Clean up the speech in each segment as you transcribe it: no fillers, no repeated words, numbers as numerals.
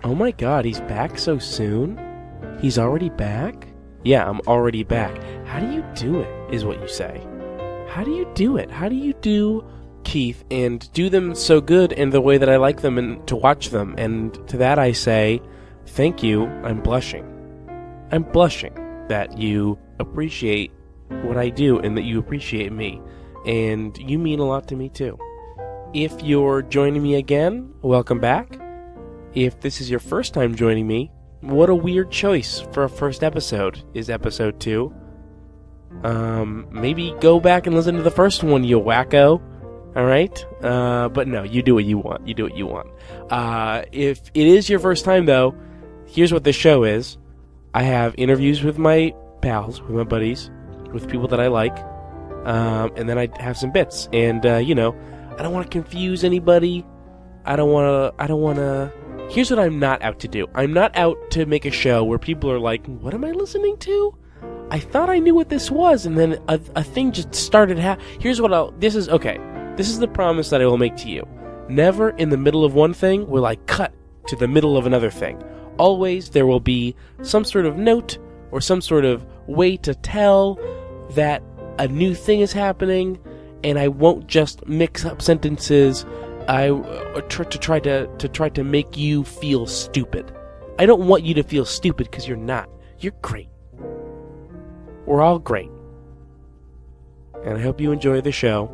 Oh my god, he's back so soon? He's already back? Yeah, I'm already back. How do you do it, is what you say. How do you do it? How do you do, Keith, and do them so good in the way that I like them and to watch them? And to that I say, thank you, I'm blushing. I'm blushing that you appreciate what I do and that you appreciate me. And you mean a lot to me too. If you're joining me again, welcome back. If this is your first time joining me, what a weird choice for a first episode is episode 2. Maybe go back and listen to the first one, you wacko. Alright? But no, you do what you want. You do what you want. If it is your first time though, here's what this show is. I have interviews with my pals, with my buddies, with people that I like, and then I have some bits. And, I don't want to confuse anybody. I don't want to... Here's what I'm not out to do. I'm not out to make a show where people are like, what am I listening to? I thought I knew what this was, and then a thing just started Here's what this is the promise that I will make to you. Never in the middle of one thing will I cut to the middle of another thing. Always there will be some sort of note or some sort of way to tell that a new thing is happening, and I won't just mix up sentences. I try to make you feel stupid. I don't want you to feel stupid because you're not. You're great. We're all great. And I hope you enjoy the show.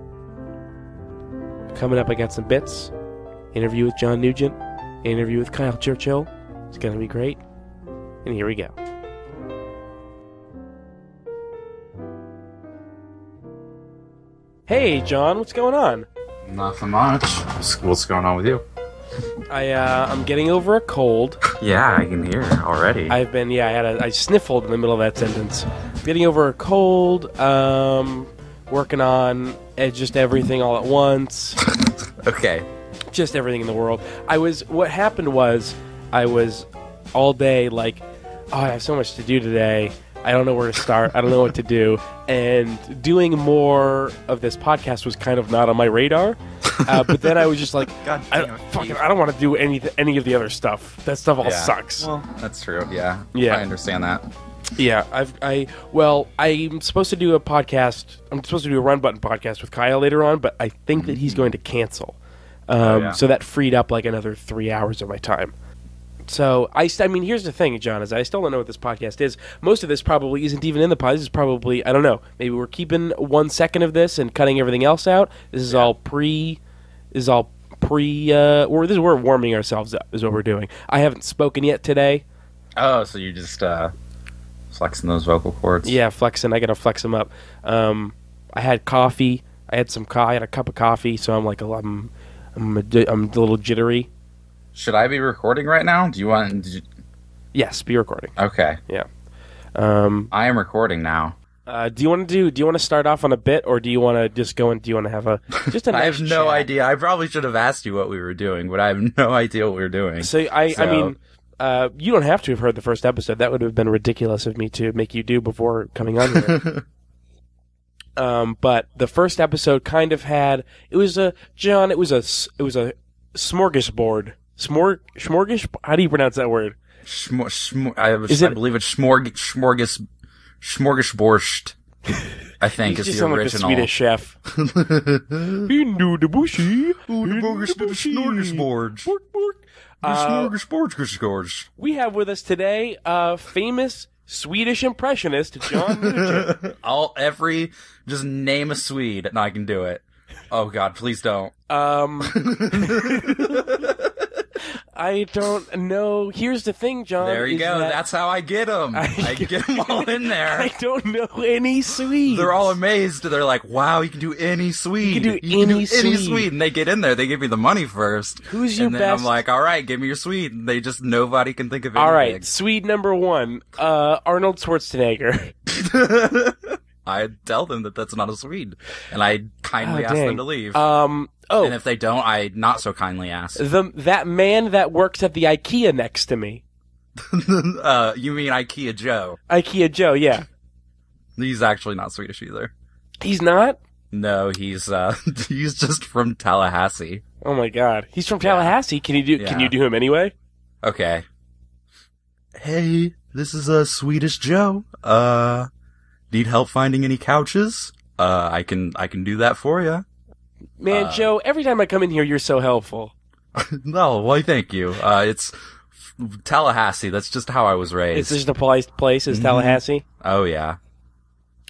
Coming up, I got some bits. Interview with John Nugent. Interview with Kyle Churchill. It's going to be great. And here we go. Hey, John, what's going on? Nothing much. What's going on with you? I'm getting over a cold. Yeah, I can hear already. I sniffled in the middle of that sentence. Getting over a cold, working on just everything all at once. Okay. Just everything in the world. What happened was, I was all day like, oh, I have so much to do today. I don't know where to start. I don't know what to do. And doing more of this podcast was kind of not on my radar. But then I was just like, I don't want to do any of the other stuff. That stuff all sucks. Well, that's true. Yeah. I understand that. Yeah. I'm supposed to do a podcast. I'm supposed to do a Run Button podcast with Kyle later on, but I think that he's going to cancel. So that freed up like another 3 hours of my time. So, I mean, here's the thing, John, is I still don't know what this podcast is. Most of this probably isn't even in the podcast. This is probably, I don't know, maybe we're keeping 1 second of this and cutting everything else out. This is all we're warming ourselves up, is what we're doing. I haven't spoken yet today. Oh, so you're just flexing those vocal cords? Yeah, flexing. I gotta flex them up. I had coffee. I had a cup of coffee, so I'm like, I'm a little jittery. Should I be recording right now? Yes, be recording. Okay. Yeah. I am recording now. Do you want to start off on a bit, or do you want to just go and do you want to have a nice I have no chat? idea. I probably should have asked you what we were doing, but I have no idea what we were doing. I mean, you don't have to have heard the first episode. That would have been ridiculous of me to make you do before coming on here. But the first episode kind of had it was a smorgasbord. How do you pronounce that word? I believe it's smorgasborscht. I think is the original. Like the Swedish chef. We have with us today famous Swedish impressionist John Nugent. Just name a Swede and I can do it. Oh God, please don't. I don't know. Here's the thing, John. There you go. That's how I get them. I get them all in there. I don't know any Swedes. They're all amazed. They're like, wow, you can do any Swede. You can do any Swede. And they get in there. They give me the money first. Who's your best? And then I'm like, all right, give me your Swede. And nobody can think of anything. All right, Swede number 1, Arnold Schwarzenegger. I tell them that that's not a Swede, and I kindly ask them to leave. And if they don't, I not so kindly ask. That man that works at the IKEA next to me. You mean IKEA Joe? IKEA Joe, yeah. He's actually not Swedish either. He's not? No, he's just from Tallahassee. Oh my God, he's from Tallahassee. Can you do him anyway? Okay. Hey, this is Swedish Joe. Need help finding any couches? I can do that for you. Man, Joe, every time I come in here, you're so helpful. No, why thank you. It's Tallahassee. That's just how I was raised. It's just a polite place, is Tallahassee? Oh, yeah.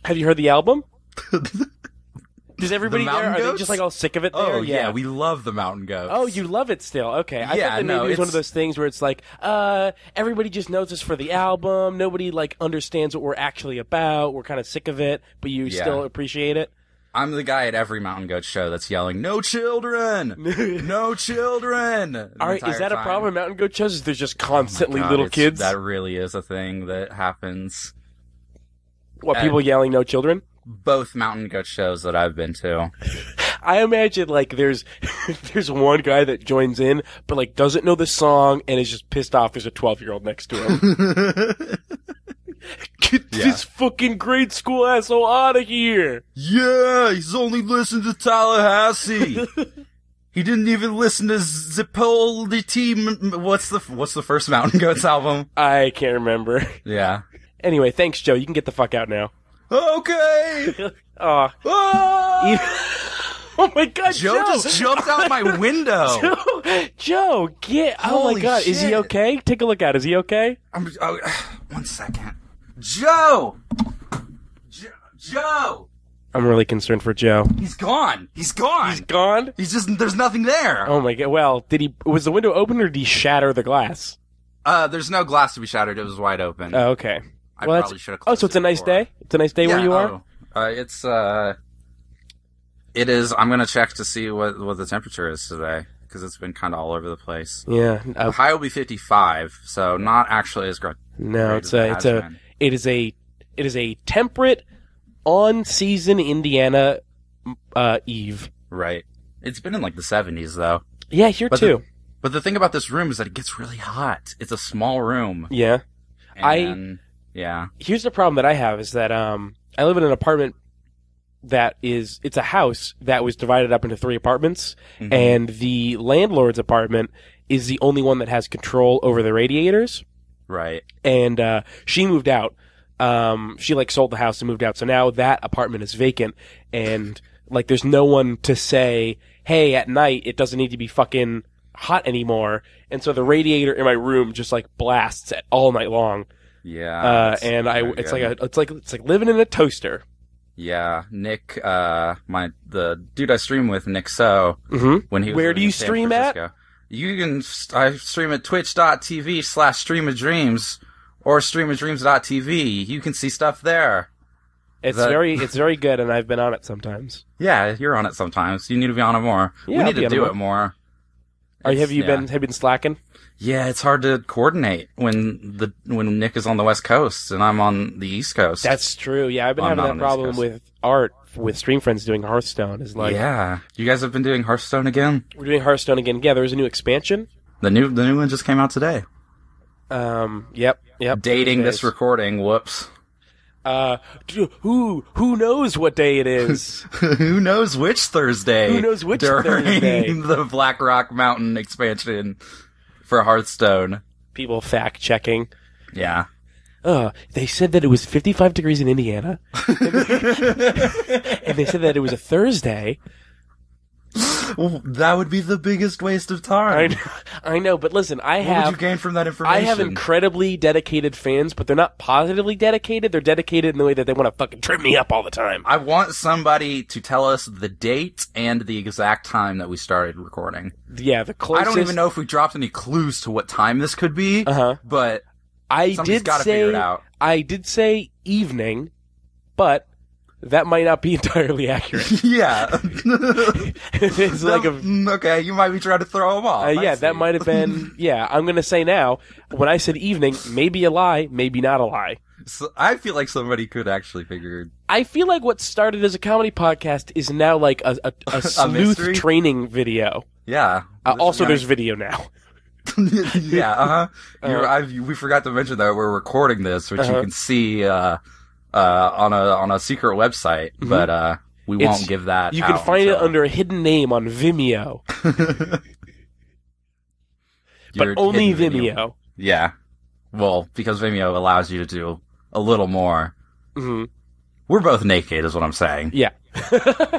Have you heard the album? Does everybody there, are they just like all sick of it there? Oh, yeah, we love the Mountain Goats. Oh, you love it still. Okay. I thought that maybe it was one of those things where it's like, everybody just knows us for the album. Nobody, like, understands what we're actually about. We're kind of sick of it, but you still appreciate it. I'm the guy at every Mountain Goat show that's yelling, "No children! No children!" All right, is that a problem at Mountain Goat shows? Is there's just constantly little kids? That really is a thing that happens. What, people yelling "No children"? Both Mountain Goat shows that I've been to. I imagine, like, there's one guy that joins in, but, like, doesn't know the song and is just pissed off there's a 12-year-old next to him. Get this fucking grade school asshole out of here! Yeah, he's only listened to Tallahassee. He didn't even listen to Zipoliti. What's the first Mountain Goats album? I can't remember. Yeah. Anyway, thanks, Joe. You can get the fuck out now. Okay. Oh my God, Joe just jumped out my window. Joe, get! Oh my God, shit. Is he okay? Take a look at. Is he okay? 1 second. Joe. Joe. I'm really concerned for Joe. He's gone. He's gone. He's gone. He's just. There's nothing there. Oh my God. Well, was the window open or did he shatter the glass? There's no glass to be shattered. It was wide open. Oh, okay. I probably should have closed so it's a nice day? It's a nice day where you are? It is. I'm going to check to see what the temperature is today, because it's been kind of all over the place. Yeah. The high will be 55, so not actually as great. No, it is a temperate, on-season Indiana, eve. Right. It's been in like the 70s, though. Yeah, here too. But the thing about this room is that it gets really hot. It's a small room. Yeah. Yeah. Here's the problem that I have is that I live in an apartment it's a house that was divided up into 3 apartments, and the landlord's apartment is the only one that has control over the radiators. Right. And she moved out. She like sold the house and moved out. So now that apartment is vacant, and like there's no one to say, "Hey, at night it doesn't need to be fucking hot anymore." And so the radiator in my room just like blasts all night long. Yeah. And it's like living in a toaster. Yeah, Nick, the dude I stream with, Nick So, when he was Where do you stream at? I stream at twitch.tv/streamadreams or streamadreams.tv. You can see stuff there. It's very good, and I've been on it sometimes. Yeah, you're on it sometimes. You need to be on it more. Yeah, we need to do it more. Have you been slacking? Yeah, it's hard to coordinate when Nick is on the West Coast and I'm on the East Coast. That's true. Yeah, I've been having that problem with art with Stream Friends doing Hearthstone. Is like, yeah, you guys have been doing Hearthstone again. We're doing Hearthstone again. Yeah, there's a new expansion. The new one just came out today. Yep. Dating this recording. Whoops. Who knows what day it is? Who knows which Thursday? Who knows which during Thursday? The Black Rock Mountain expansion for Hearthstone. People fact checking. Yeah. They said that it was 55 degrees in Indiana. And they said that it was a Thursday. Well, that would be the biggest waste of time. I know, but listen, what would you gain from that information? I have incredibly dedicated fans, but they're not positively dedicated. They're dedicated in the way that they want to fucking trip me up all the time. I want somebody to tell us the date and the exact time that we started recording. Yeah, the closest. I don't even know if we dropped any clues to what time this could be, but somebody's got to figure it out. I did say evening, but that might not be entirely accurate. Yeah. It's okay, you might be trying to throw them off. That might have been, I'm going to say now, when I said evening, maybe a lie, maybe not a lie. So I feel like somebody could actually figure. I feel like what started as a comedy podcast is now like a sleuth training video. Yeah. Also, there's video now. Yeah, we forgot to mention that we're recording this, which you can see, on a secret website, but we won't give that. You can find it under a hidden name on Vimeo. but only Vimeo. Yeah. Well, because Vimeo allows you to do a little more. Mm-hmm. We're both naked, is what I'm saying. Yeah.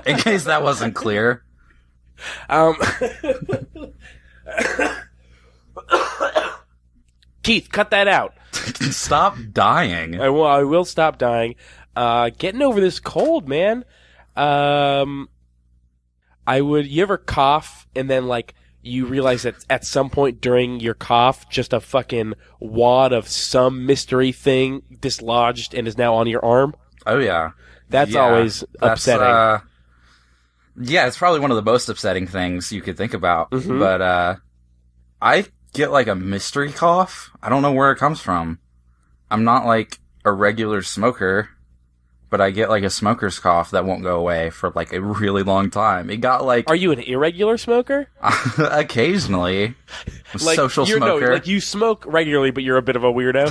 In case that wasn't clear. Keith, cut that out. Stop dying. I will stop dying. Getting over this cold, man. You ever cough and then like you realize that at some point during your cough, just a fucking wad of some mystery thing dislodged and is now on your arm? Oh yeah. That's always upsetting. Yeah, it's probably one of the most upsetting things you could think about. Mm-hmm. But I get like a mystery cough. I don't know where it comes from. I'm not like a regular smoker, but I get like a smoker's cough that won't go away for like a really long time. It got like... Are you an irregular smoker? Occasionally. Like, social smoker. No, like you smoke regularly, but you're a bit of a weirdo.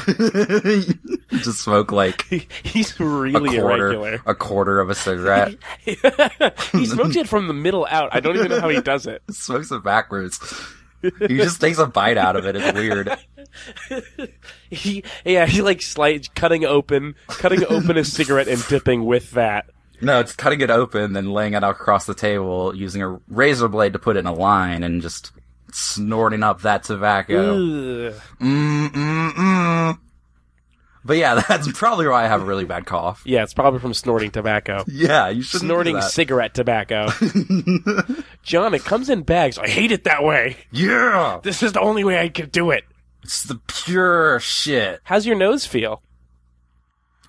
Just smoke like... He's really irregular. A quarter of a cigarette. He smokes it from the middle out. I don't even know how he does it. Smokes it backwards. He just takes a bite out of it. It's weird. He like cutting open a cigarette and dipping with that. No, it's cutting it open, then laying it out across the table, using a razor blade to put it in a line, and just snorting up that tobacco. But yeah, that's probably why I have a really bad cough. Yeah, it's probably from snorting tobacco. Yeah, you shouldn't snorting do that. Cigarette tobacco. John, it comes in bags. I hate it that way. Yeah! This is the only way I can do it. It's the pure shit. How's your nose feel?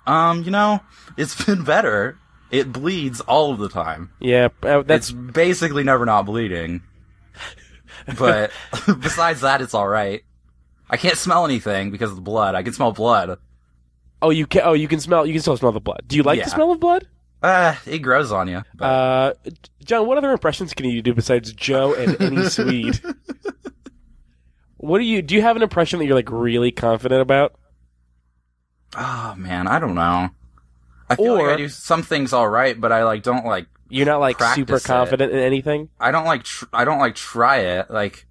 It's been better. It bleeds all of the time. Yeah, It's basically never not bleeding. But besides that, it's alright. I can't smell anything because of the blood. I can smell blood. Oh, you can. Oh, you can still smell the blood. Do you like the smell of blood? It grows on you. But... John, what other impressions can you do besides Joe and any Swede? Do you have an impression that you're like really confident about? Oh man, I don't know. I feel like I do some things all right, but I don't You're not like super confident in anything. I don't try it. Like,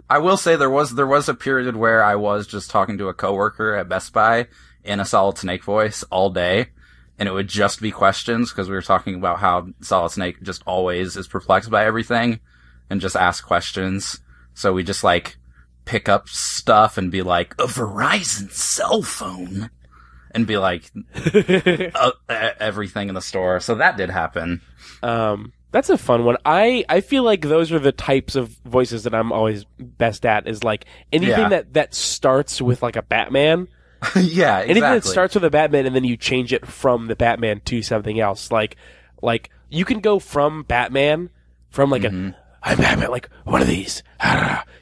I will say there was a period where I was just talking to a coworker at Best Buy in a Solid Snake voice all day, and it would just be questions because we were talking about how Solid Snake just always is perplexed by everything and just ask questions. So we just like pick up stuff and be like, a Verizon cell phone, and be like everything in the store. So that did happen. That's a fun one. I feel like those are the types of voices that I'm always best at, is like anything that starts with like a Batman. Yeah, exactly. Anything that starts with a Batman and then you change it from the Batman to something else. Like you can go from Batman, from like I'm Batman, like, what are these?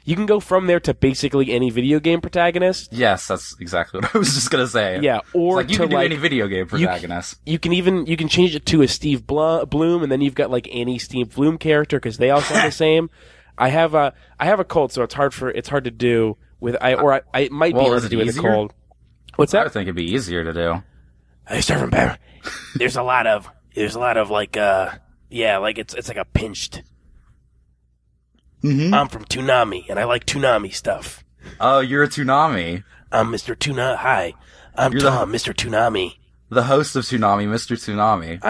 You can go from there to basically any video game protagonist. Yes, that's exactly what I was just gonna say. Yeah, or you can do any video game protagonist. You can change it to a Steve Bloom, and then you've got like any Steve Bloom character because they all sound the same. I have a cold, so it's hard to do with it might be hard to do with a cold. What's that? I would think it'd be easier to do. I start from Batman. There's a lot of like like it's like a pinched. Mm-hmm. I'm from Toonami, and I like Toonami stuff. Oh, you're a Toonami. I'm Mr. Tuna. Hi, I'm Tom, Mr. Toonami. The host of Toonami, Mr. Toonami.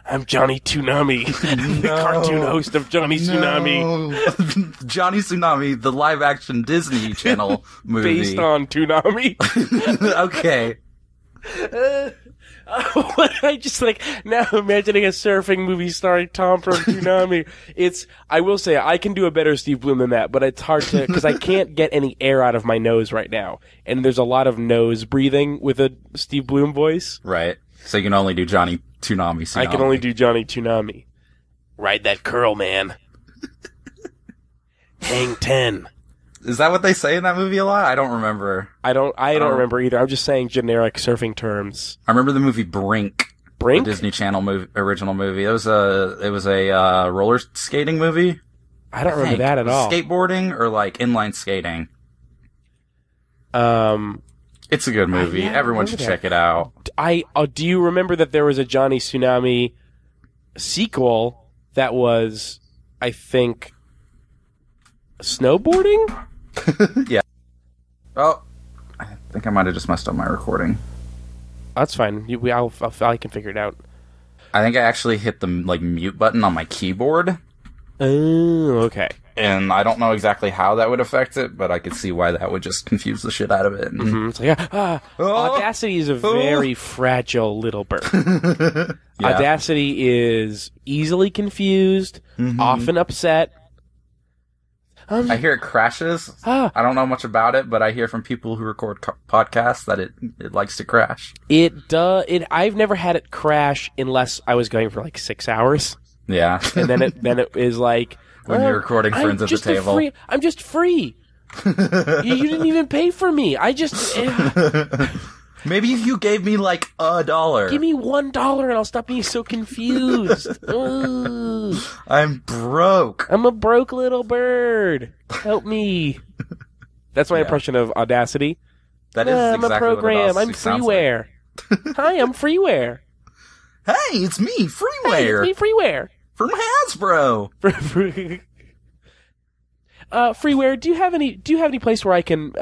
I'm Johnny Toonami, the cartoon host of Johnny Tsunami. Johnny Tsunami, the live-action Disney Channel movie. Based on Toonami. Okay. I just like now imagining a surfing movie starring Tom from Toonami. I will say I can do a better Steve Bloom than that, but it's hard to because I can't get any air out of my nose right now, and there's a lot of nose breathing with a Steve Bloom voice. Right. So you can only do Johnny Toonami. I can only do Johnny Toonami. Ride that curl, man. Hang 10. Is that what they say in that movie a lot? I don't remember. I don't remember either. I'm just saying generic surfing terms. I remember the movie Brink. Brink? The Disney Channel original movie. It was a roller skating movie. I don't remember that at all. Skateboarding or like inline skating. It's a good movie. Everyone should check it out. Do you remember that there was a Johnny Tsunami sequel that was, I think, Snowboarding? Yeah. Oh, I think I might have just messed up my recording. That's fine. I can figure it out. I think I actually hit the mute button on my keyboard. Oh, okay. And I don't know exactly how that would affect it, but I could see why that would just confuse the shit out of it. It's like, Audacity is a very fragile little bird. Yeah. Audacity is easily confused, often upset. I hear it crashes. I don't know much about it, but I hear from people who record podcasts that it likes to crash. I've never had it crash unless I was going for 6 hours. Yeah. And then it is like, when you're recording friends at the table. I'm just free. you didn't even pay for me. I just... Maybe if you gave me $1. Give me $1 and I'll stop being so confused. I'm broke. I'm a broke little bird. Help me. That's my impression of Audacity. That is exactly I'm a program. what I'm freeware. Hi, I'm freeware. Hey, it's me, freeware. Hey, it's me, freeware. From Hasbro. Freeware, do you have any place where I can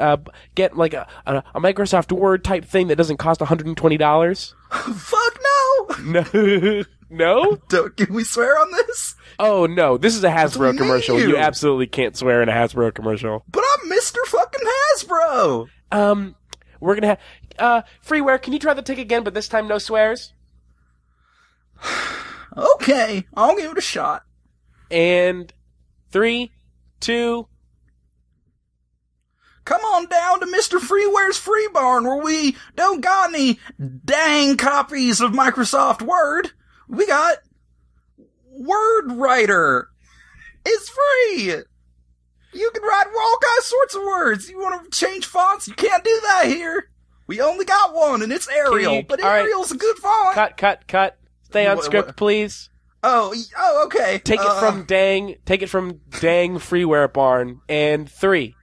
get a Microsoft Word type thing that doesn't cost $120? Fuck no. No. No? Can we swear on this? Oh no, this is a Hasbro commercial. You absolutely can't swear in a Hasbro commercial. But I'm Mr. fucking Hasbro. We're gonna have Freeware, can you try the tick again, but this time no swears? Okay, I'll give it a shot. And 3, 2... Come on down to Mr. Freeware's Free Barn, where we don't got any dang copies of Microsoft Word. We got Word Writer. It's free. You can write all sorts of words. You want to change fonts? You can't do that here. We only got one, and it's Arial. But Arial's a good font. Cut. Stay on script, please. Oh, okay. Take it from dang Freeware Barn. And 3,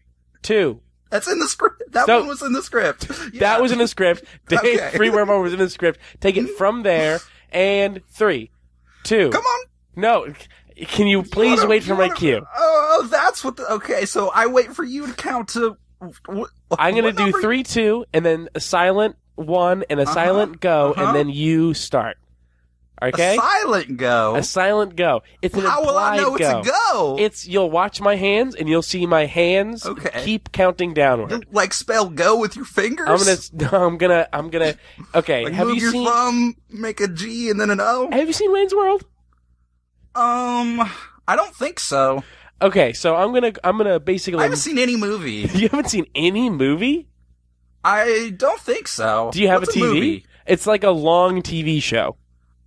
2. That's in the script. That one was in the script. Yeah. That was in the script. Dang Freeware Barn was in the script. Take it from there. And 3, 2. Come on. No. Can you please wait for my cue? Oh, that's what okay, so I wait for you to count to... I'm going to do 3, 2, and then a silent 1 and a silent go, and then you start. Okay? A silent go? A silent go. It's an How will I know it's a go? You'll watch my hands, and you'll see my hands keep counting downward. Like spell go with your fingers? I'm gonna, okay. Like have move you your seen, thumb, make a G, and then an O? have you seen Wayne's World? I don't think so. Okay, so I'm gonna basically... I haven't seen any movie. You haven't seen any movie? I don't think so. Do you have What's a TV? Movie? It's like a long TV show.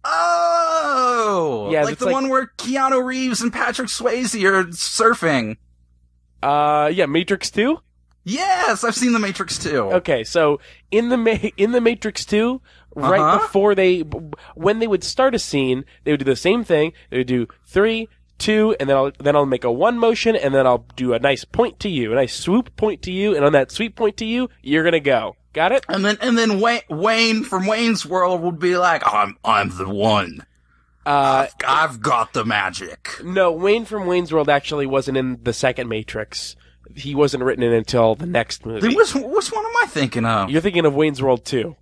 Oh! Yeah, like the one where Keanu Reeves and Patrick Swayze are surfing. Yeah, Matrix 2? Yes, I've seen The Matrix 2. Okay, so in the Matrix 2, right before when they would start a scene, they would do the same thing. They would do 3, 2, and then I'll make a 1 motion, and then I'll do a nice point to you, a nice swoop point to you, and on that sweep point to you, you're gonna go. Got it? And then Wayne from Wayne's World would be like, I'm the one. I've got the magic. No, Wayne from Wayne's World actually wasn't in the second Matrix. He wasn't written in until the next movie. Then which one am I thinking of? You're thinking of Wayne's World 2.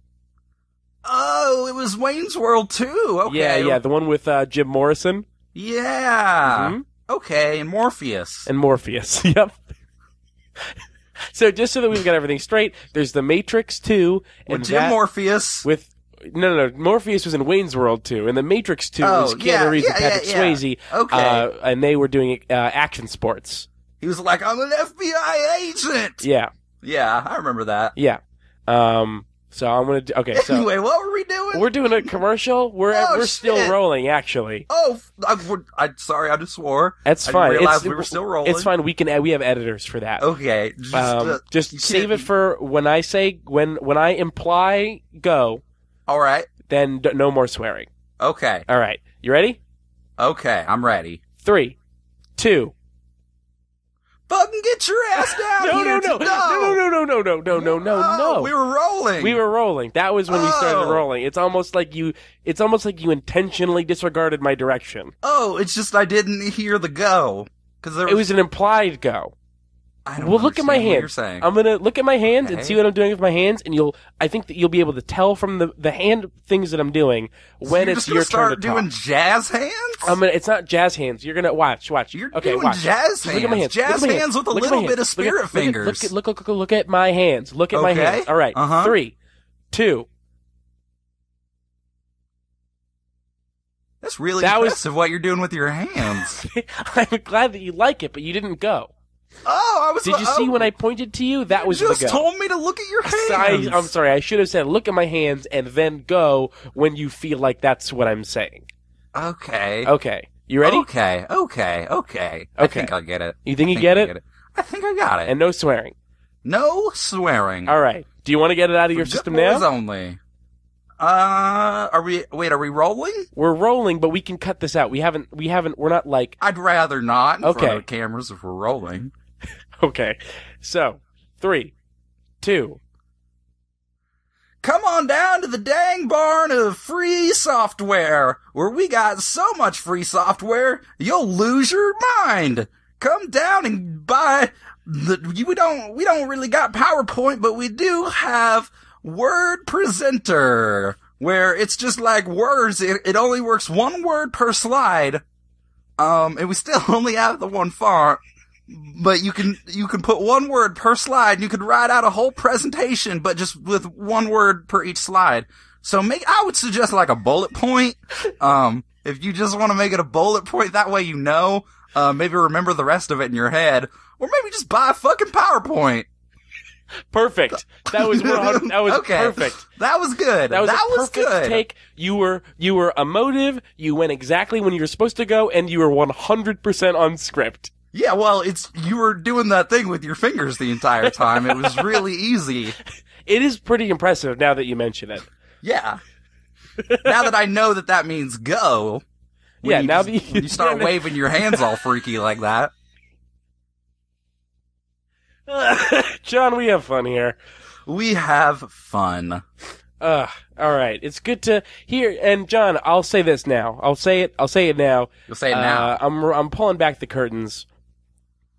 Oh, it was Wayne's World 2. Okay. Yeah, the one with Jim Morrison. Yeah. Mm-hmm. Okay, and Morpheus. Yep. So just so that we've got everything straight, there's the Matrix 2 and with Jim Morpheus. No. Morpheus was in Wayne's World 2, and the Matrix 2 was Keanu Reeves and Patrick Swayze. Okay. And they were doing action sports. He was like, I'm an FBI agent. Yeah. Yeah, I remember that. Yeah. So I'm gonna do, okay. So anyway, what were we doing? We're doing a commercial. We're still rolling, actually. Oh, I'm sorry, I just swore. That's fine. I didn't realize we were still rolling. It's fine. We have editors for that. Okay. Just save it for when I say when I imply go. All right. Then no more swearing. Okay. All right. You ready? Okay, I'm ready. 3, 2. Fucking get your ass down No. here! No. We were rolling. That was when we started rolling. It's almost like you intentionally disregarded my direction. Oh, it's just I didn't hear the go. It was an implied go. I don't Well, look at my understand what hands. you're saying. I'm gonna look at my hands and Okay. see what I'm doing with my hands, and I think that you'll be able to tell from the hand things that I'm doing when you're it's just gonna your turn to start doing talk. jazz hands? It's not jazz hands. You're gonna watch. You're Okay, doing watch. jazz Look at my hands. hands. Jazz Look at my hands with a Look at little my bit of hands. spirit fingers. Look at my hands. Look at my Okay. hands. All right. Uh-huh. 3, 2. That's really That was- impressive what you're doing with your hands. I'm glad that you like it, but you didn't go. Oh, I was. Did you see when I pointed to you? That was just the go. told me to look at your hands. I'm sorry. I should have said, look at my hands and then go when you feel like that's what I'm saying. Okay. Okay. You ready? Okay. I think I'll get it. You think you I get think it? I think I got it. And no swearing. No swearing. All right. Do you want to get it out of your system Boys now? only. Are we rolling? We're rolling, but we can cut this out. We're not like, I'd rather not in front Okay. of cameras if we're rolling. okay. So, 3, 2. Come on down to the dang barn of free software, where we got so much free software, you'll lose your mind. Come down and buy we don't really got PowerPoint, but we do have Word Presenter, where it's just like words. It only works one word per slide. And we still only have the one font. But you can put one word per slide, and you could write out a whole presentation, but just with one word per each slide. So I would suggest like a bullet point. If you just want to make it a bullet point, that way you know. Maybe remember the rest of it in your head, or maybe just buy a fucking PowerPoint. Perfect. That was 100, that was Okay. perfect. That was good. That was a perfect good. take. You were emotive. You went exactly when you were supposed to go, and you were 100% on script. Yeah, well, you were doing that thing with your fingers the entire time. It was really easy. It is pretty impressive now that you mention it. Yeah. Now that I know that means go. Yeah, now when you start waving your hands all freaky like that. John, we have fun here. We have fun. All right. It's good to hear. And John, I'll say this now. I'll say it now. You'll say it now. I'm pulling back the curtains.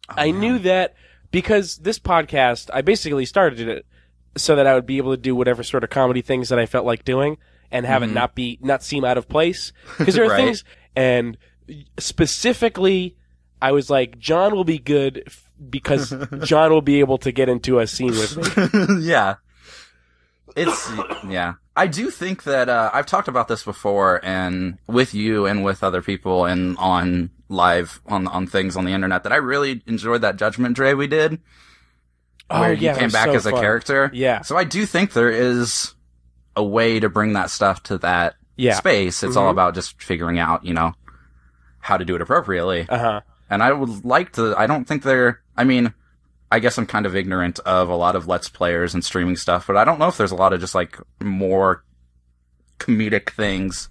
I knew that because this podcast, I basically started it so that I would be able to do whatever sort of comedy things that I felt like doing and have it not seem out of place. Because there are Right. things, and specifically, I was like, John will be good because John will be able to get into a scene with me. Yeah. Yeah. I do think that, I've talked about this before, and with you and with other people and on live, on things on the internet, that I really enjoyed that Judgment Dre we did. Where you that came was back so as a fun. character. Yeah. So I do think there is a way to bring that stuff to that space. It's all about just figuring out, how to do it appropriately. Uh-huh. And I would like to, I don't think I guess I'm kind of ignorant of a lot of Let's Players and streaming stuff, but I don't know if there's a lot of just like more comedic things.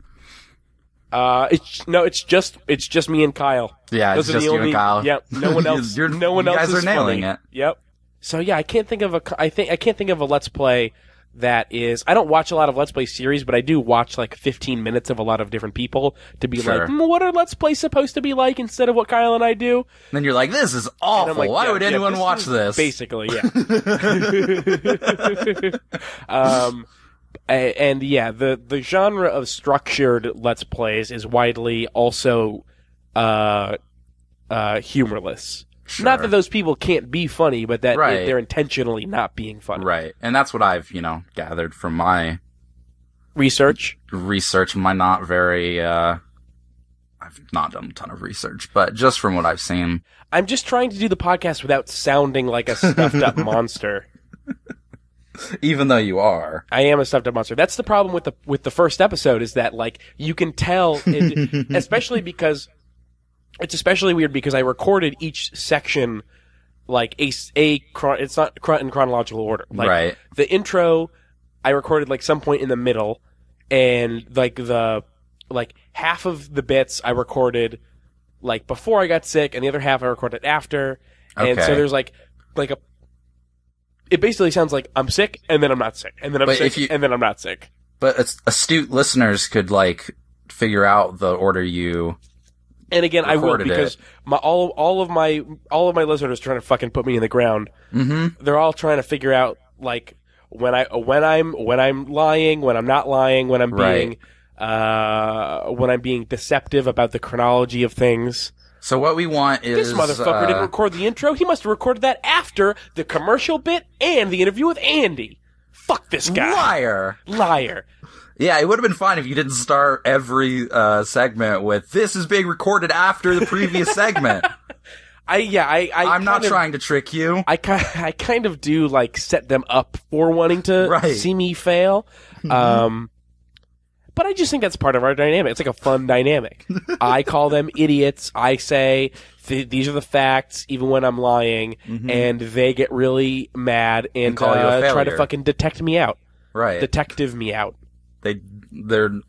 It's just me and Kyle. Yeah, Those it's are just the you only, and Kyle. Yep. No one else. You guys is are nailing funny. it. Yep. So yeah, I can't think of a Let's Play that is. I don't watch a lot of Let's Play series, but I do watch like 15 minutes of a lot of different people to be Sure. like, what are Let's Plays supposed to be like instead of what Kyle and I do? Then you're like, this is And awful. I'm like, Why yeah, would anyone this watch is this? Basically, yeah. And yeah, the genre of structured Let's Plays is widely also humorless. Sure. Not that those people can't be funny, but that Right. they're intentionally not being funny. Right. And that's what I've, gathered from my Research. my not very, I've not done a ton of research, but just from what I've seen. I'm just trying to do the podcast without sounding like a stuffed up monster. Even though you are. I am a stuffed up monster. That's the problem with the first episode, is that like you can tell, especially because it's especially weird because I recorded each section like it's not in chronological order. Like Right. the intro, I recorded like some point in the middle, and like half of the bits I recorded like before I got sick, and the other half I recorded after. And Okay. so there's like a. It basically sounds like I'm sick, and then I'm not sick, and then I'm But sick, and then I'm not sick. But astute listeners could like figure out the order you And again, I will, recorded because it. all of my listeners trying to fucking put me in the ground. Mm-hmm. They're all trying to figure out like when I'm lying, when I'm not lying, when I'm being deceptive about the chronology of things. So what we want is... This motherfucker didn't record the intro. He must have recorded that after the commercial bit and the interview with Andy. Fuck this guy. Liar. Yeah, it would have been fine if you didn't start every segment with, this is being recorded after the previous segment. I'm not trying to trick you. I kind of do, like, set them up for wanting to see me fail. But I just think that's part of our dynamic. It's like a fun dynamic. I call them idiots. I say, these are the facts, even when I'm lying, and they get really mad and call you a try to fucking detect me out. Right. Detective me out. They're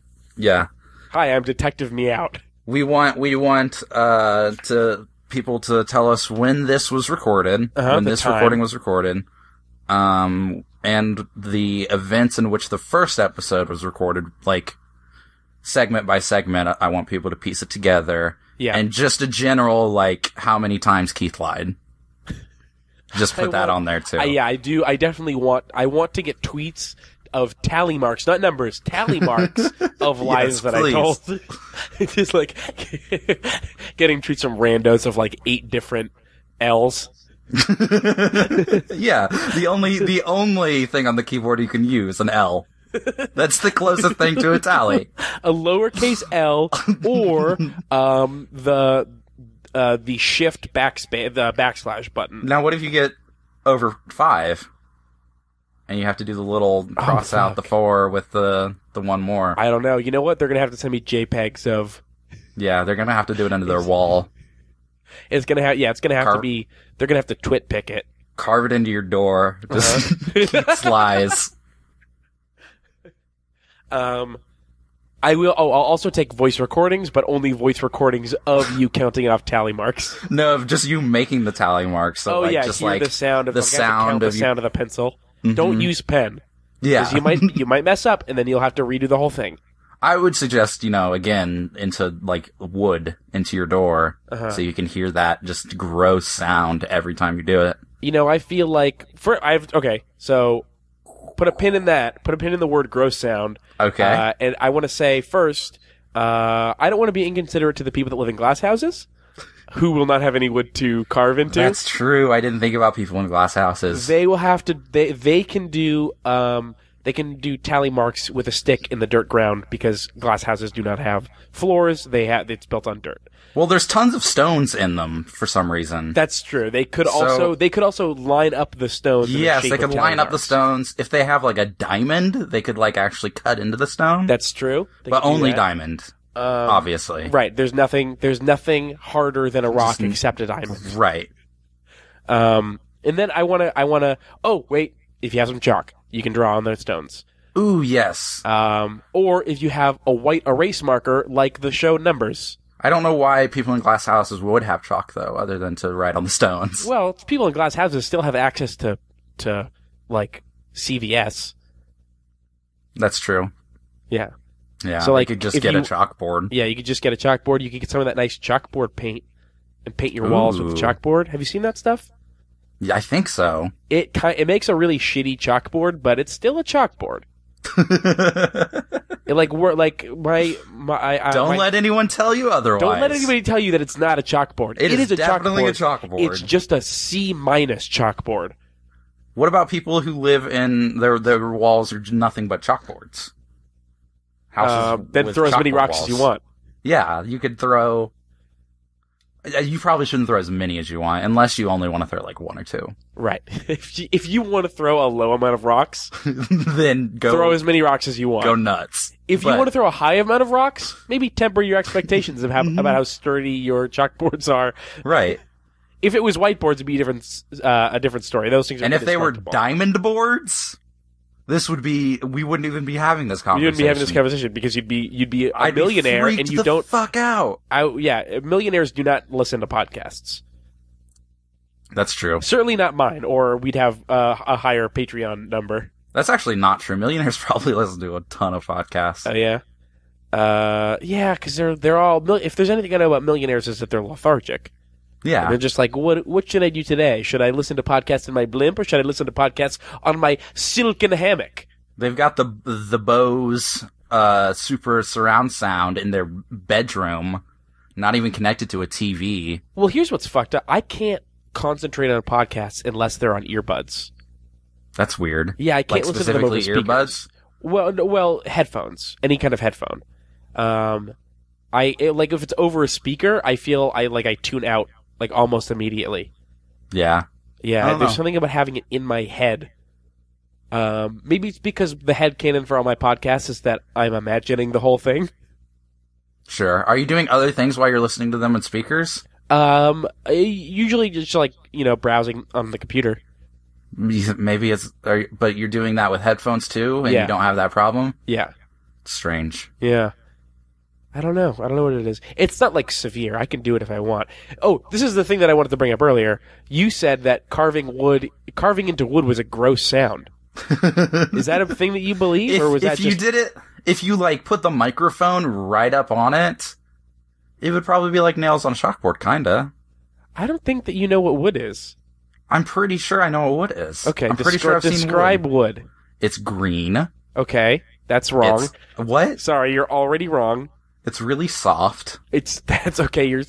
Hi, I'm Detective Me Out. We want to people to tell us when this was recorded, when this recording was recorded, and the events in which the first episode was recorded, like segment by segment. I want people to piece it together. Yeah. And just a general, like, how many times Keith lied. Just put that on there too. I do. I definitely want to get tweets of tally marks, not numbers, tally marks of lies that I told. It's just like getting tweets from randos of like 8 different L's. Yeah, the only thing on the keyboard you can use, an L. That's the closest thing to a tally. A lowercase L or the shift backslash button. Now, what if you get over 5? And you have to do the little cross out the 4 with the one more. I don't know. You know what? They're gonna have to send me JPEGs of. Yeah, they're gonna have to do it under their wall. It's gonna have. Yeah, it's gonna have to be. They're gonna have to twit pick it. Carve it into your door. Just slice. I will. Oh, I'll also take voice recordings, but only voice recordings of you counting off tally marks. No, of just you making the tally marks. So just hear the sound of the sound of the pencil. Don't use pen. Yeah. Because you might mess up, and then you'll have to redo the whole thing. I would suggest, again, into, like, wood into your door, so you can hear that just gross sound every time you do it. I feel like, so, put a pin in that. Put a pin in the word gross sound. Okay. And I want to say, first, I don't want to be inconsiderate to the people that live in glass houses, who will not have any wood to carve into. That's true. I didn't think about people in glass houses. They will have to. They can do. They can do tally marks with a stick in the dirt ground because glass houses do not have floors. It's built on dirt. Well, there's tons of stones in them for some reason. That's true. They could also line up the stones. Yes, they could line up the stones. If they have like a diamond, they could like actually cut into the stone. That's true. But only diamond. Obviously. Right. There's nothing harder than a rock except a diamond. Right. And then I wanna oh wait, if you have some chalk, you can draw on those stones. Ooh, yes. Or if you have a white erase marker like the show Numbers. I don't know why people in glass houses would have chalk though, other than to write on the stones. Well, people in glass houses still have access to like CVS. That's true. Yeah. Yeah, so like, you could just get a chalkboard. Yeah, you could just get a chalkboard. You could get some of that nice chalkboard paint and paint your walls with chalkboard. Have you seen that stuff? Yeah, I think so. It makes a really shitty chalkboard, but it's still a chalkboard. Don't let anyone tell you otherwise. Don't let anybody tell you that it's not a chalkboard. It is definitely a chalkboard. It's just a C- chalkboard. What about people who live in their walls are nothing but chalkboards? Then throw as many rocks as you want. Yeah, you could throw. You probably shouldn't throw as many as you want, unless you only want to throw like 1 or 2. Right. If you want to throw a low amount of rocks, then throw as many rocks as you want. Go nuts. If you want to throw a high amount of rocks, maybe temper your expectations about how sturdy your chalkboards are. Right. If it was whiteboards, it'd be a different story. Those things are. And if they were diamond boards, we wouldn't even be having this conversation. You wouldn't be having this conversation because you'd be a millionaire and you don't fuck out. Millionaires do not listen to podcasts. That's true. Certainly not mine, or we'd have a higher Patreon number. That's actually not true. Millionaires probably listen to a ton of podcasts. Oh yeah. Yeah, because they're all. If there's anything I know about millionaires, is that they're lethargic. Yeah. And they're just like, what should I do today? Should I listen to podcasts in my blimp, or should I listen to podcasts on my silken hammock? They've got the Bose super surround sound in their bedroom, not even connected to a TV. Well, here's what's fucked up. I can't concentrate on podcasts unless they're on earbuds. That's weird. Yeah, I can't listen to them over speakers. Earbuds? Well, headphones. Any kind of headphone. If it's over a speaker, I feel I tune out like almost immediately. Yeah. Yeah, there's something about having it in my head. Maybe it's because the headcanon for all my podcasts is that I'm imagining the whole thing. Sure. Are you doing other things while you're listening to them on speakers? Usually just browsing on the computer. Maybe but you're doing that with headphones too, and you don't have that problem? Yeah. It's strange. Yeah. I don't know what it is. It's not severe. I can do it if I want. Oh, this is the thing that I wanted to bring up earlier. You said that carving into wood was a gross sound. Is that a thing that you believe, or was that just... If you did it, if you put the microphone right up on it, it would probably be like nails on a chalkboard, kinda. I don't think that you know what wood is. I'm pretty sure I know what wood is. Okay, I'm pretty sure I've seen describe wood. It's green. Okay, that's wrong. What? Sorry, you're already wrong. It's really soft. That's okay. You're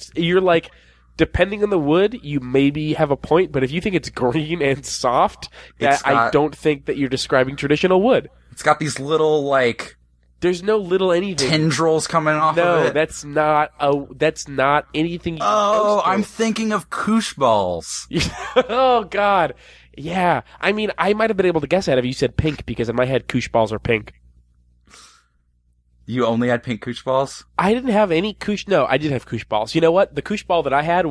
depending on the wood, you maybe have a point, but if you think it's green and soft, I don't think that you're describing traditional wood. It's got these little there's no little anything. Tendrils coming off of it. No, that's not anything. I'm thinking of koosh balls. Oh God, yeah. I mean, I might have been able to guess that if you said pink, because in my head, koosh balls are pink. You only had pink koosh balls? I didn't have any koosh. No, I did have koosh balls. You know what? The koosh ball that I had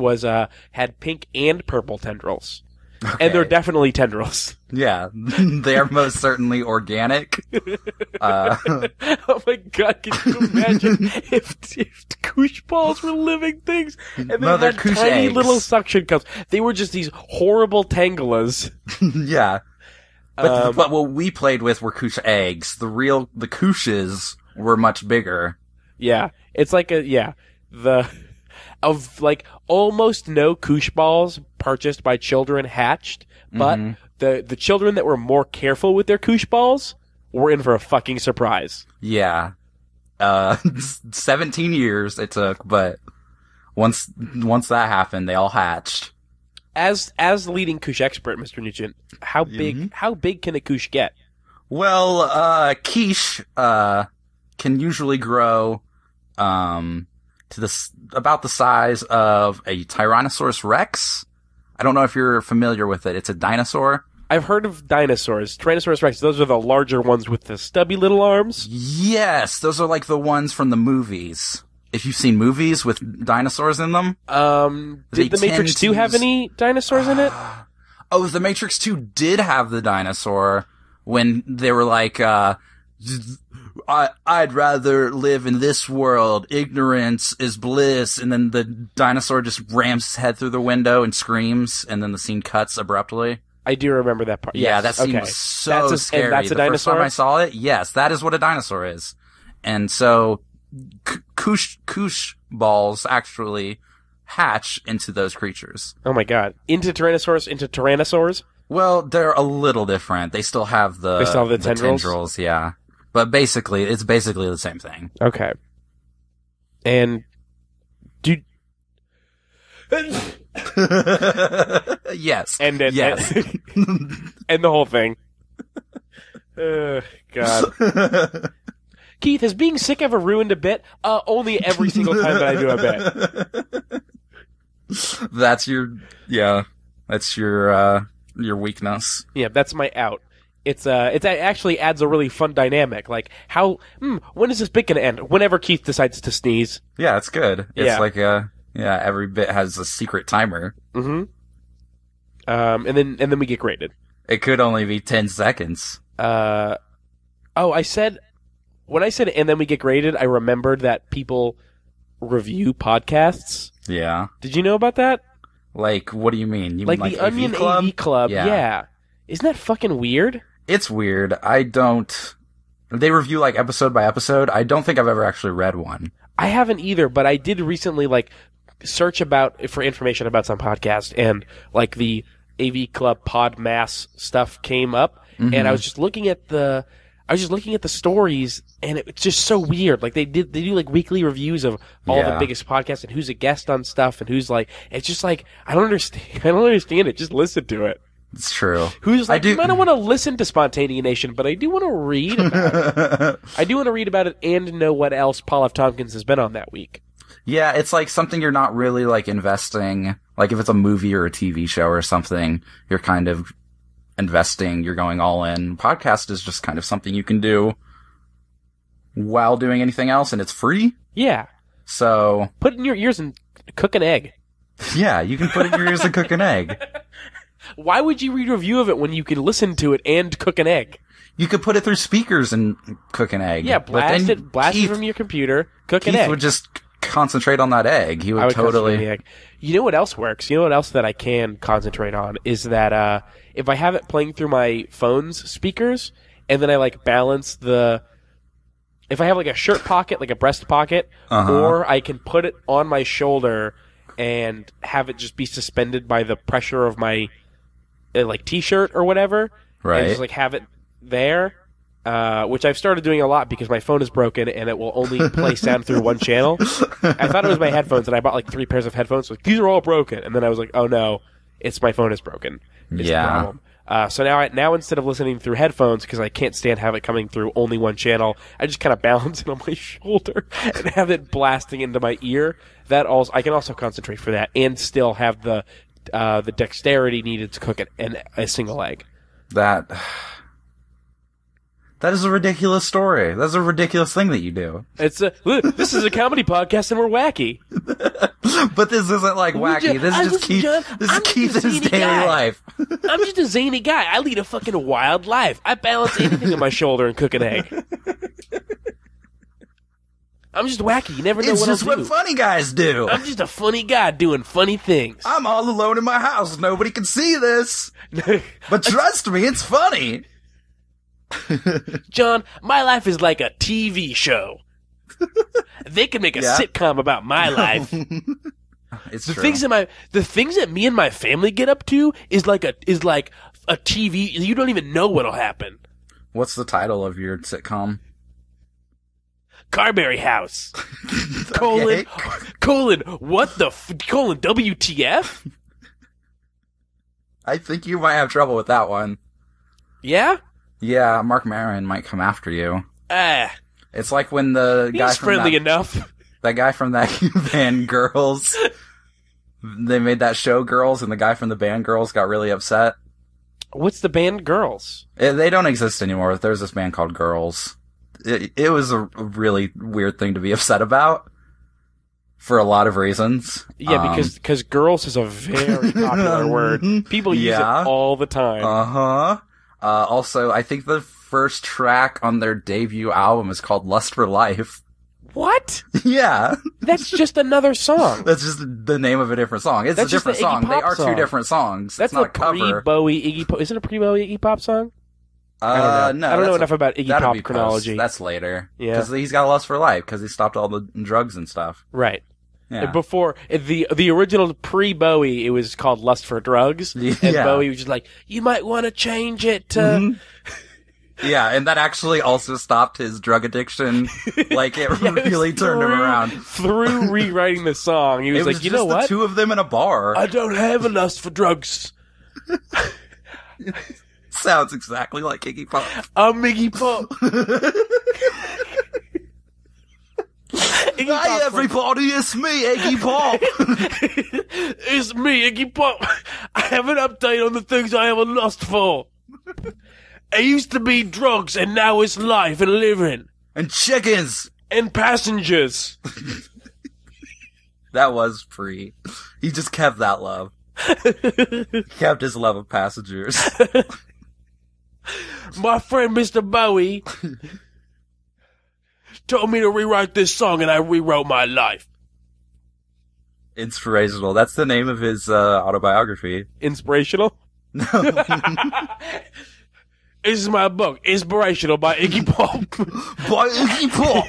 had pink and purple tendrils. Okay. And they're definitely tendrils. Yeah, they are most certainly organic. Oh my God, can you imagine if koosh balls were living things? And they had tiny eggs. Little suction cups. They were just these horrible tangulas. Yeah. But what we played with were koosh eggs. The kooshes were much bigger. Yeah. It's almost no koosh balls purchased by children hatched, but the children that were more careful with their koosh balls were in for a fucking surprise. Yeah. 17 years it took, but once that happened, they all hatched. As the leading koosh expert, Mr. Nugent, how big can a koosh get? Well, quiche can usually grow to about the size of a Tyrannosaurus Rex. I don't know if you're familiar with it. It's a dinosaur. I've heard of dinosaurs. Tyrannosaurus Rex, those are the larger ones with the stubby little arms? Yes, those are the ones from the movies. If you've seen movies with dinosaurs in them. Did The Matrix 2 have any dinosaurs in it? Oh, The Matrix 2 did have the dinosaur when they were I'd rather live in this world. Ignorance is bliss. And then the dinosaur just rams his head through the window and screams, and then the scene cuts abruptly. I do remember that part. Yeah, yes. that scene was so scary. And that's a dinosaur? First time I saw it, yes, that is what a dinosaur is. And so, koosh balls actually hatch into those creatures. Oh my God. Into Tyrannosaurs? Well, they're a little different. They still have the tendrils, yeah. But it's basically the same thing. Okay. And yes. Yes. And the whole thing. God. Keith, has being sick ever ruined a bit? Only every single time that I do a bit. That's your weakness. Yeah, that's my out. It actually adds a really fun dynamic. When is this bit gonna end? Whenever Keith decides to sneeze. Yeah, it's good. It's every bit has a secret timer. Mm-hmm. And then we get graded. It could only be 10 seconds. When I said, and then we get graded, I remembered that people review podcasts. Yeah. Did you know about that? What do you mean? You mean the Onion AV Club? Yeah. Isn't that fucking weird? It's weird. I don't They review like episode by episode. I don't think I've ever actually read one. I haven't either, but I did recently like search for information about some podcast, and like the AV Club Podmass stuff came up, and I was just looking at the stories, and it's just so weird. Like they do like weekly reviews of all the biggest podcasts and who's a guest on stuff and who's like, it's just like I don't understand it. Just listen to it. It's true. Who's like, I don't want to listen to Spontaneous Nation, but I do want to read about it. I do want to read about it and know what else Paul F. Tompkins has been on that week. Yeah, it's like something you're not really like investing. Like if it's a movie or a TV show or something, you're kind of investing, you're going all in. Podcast is just kind of something you can do while doing anything else, and it's free. Yeah. So put it in your ears and cook an egg. Yeah, you can put it in your ears and cook an egg. Why would you read a review of it when you can listen to it and cook an egg? You could put it through speakers and cook an egg. Yeah, blast it from your computer, cook an egg. Keith would just concentrate on that egg. He would totally. The egg. You know what else works? You know what else that I can concentrate on is that if I have it playing through my phone's speakers, and then I like balance if I have like a shirt pocket, like a breast pocket, or I can put it on my shoulder and have it just be suspended by the pressure of my like t-shirt or whatever, right? And just like have it there, which I've started doing a lot because my phone is broken and it will only play sound through one channel. I thought it was my headphones, and I bought like 3 pairs of headphones. Like, these are all broken, and then I was like, oh no, it's my phone is broken. It's the problem. So now instead of listening through headphones, because I can't stand have it coming through only one channel, I just kind of balance it on my shoulder and have it blasting into my ear. I can also concentrate for that and still have the dexterity needed to cook a single egg. That is a ridiculous story. That's a ridiculous thing that you do. This is a comedy podcast and we're wacky. But this isn't like wacky. This is just Keith. This is Keith's daily life. I'm just a zany guy. I lead a fucking wild life. I balance anything on my shoulder and cook an egg. I'm just wacky. You never know what I'll do. It's just what funny guys do. I'm just a funny guy doing funny things. I'm all alone in my house. Nobody can see this. But trust me, it's funny. John, my life is like a TV show. They can make a sitcom about my life. It's the true. things that me and my family get up to is like a TV. You don't even know what'll happen. What's the title of your sitcom? Carberry House. Okay. What the WTF? I think you might have trouble with that one. Yeah? Yeah, Mark Maron might come after you. It's like when he's friendly enough. That guy from that band Girls, they made that show Girls, and the guy from the band Girls got really upset. What's the band Girls? They don't exist anymore. There's this band called Girls. It was a really weird thing to be upset about for a lot of reasons. Yeah, because girls is a very popular word. People use it all the time. Also, I think the first track on their debut album is called Lust for Life. What? Yeah. That's just another song. That's just the name of a different song. It's a different song. They are 2 different songs. That's not a cover. Pre-Bowie Iggy Pop. Isn't it a pre-Bowie Iggy Pop song? No. I don't know enough about Iggy Pop chronology. That's later. Yeah. Because he's got a Lust for Life, because he stopped all the drugs and stuff. Right. Yeah. Before, the original pre-Bowie, it was called Lust for Drugs. Yeah. And Bowie was just like, you might want to change it to... Mm-hmm. Yeah, and that actually also stopped his drug addiction. Like, it really turned him around. Through rewriting the song, he was like, you know what? The 2 of them in a bar. I don't have a lust for drugs. Sounds exactly like Iggy Pop. I'm Iggy Pop. Hi, everybody, it's me, Iggy Pop. It's me, Iggy Pop. I have an update on the things I have a lust for. It used to be drugs, and now it's life and living. And chickens. And passengers. That was free. He just kept that love. He kept his love of passengers. My friend Mr. Bowie told me to rewrite this song, and I rewrote my life. Inspirational. That's the name of his autobiography. Inspirational? No. This is my book, Inspirational by Iggy Pop. By Iggy Pop!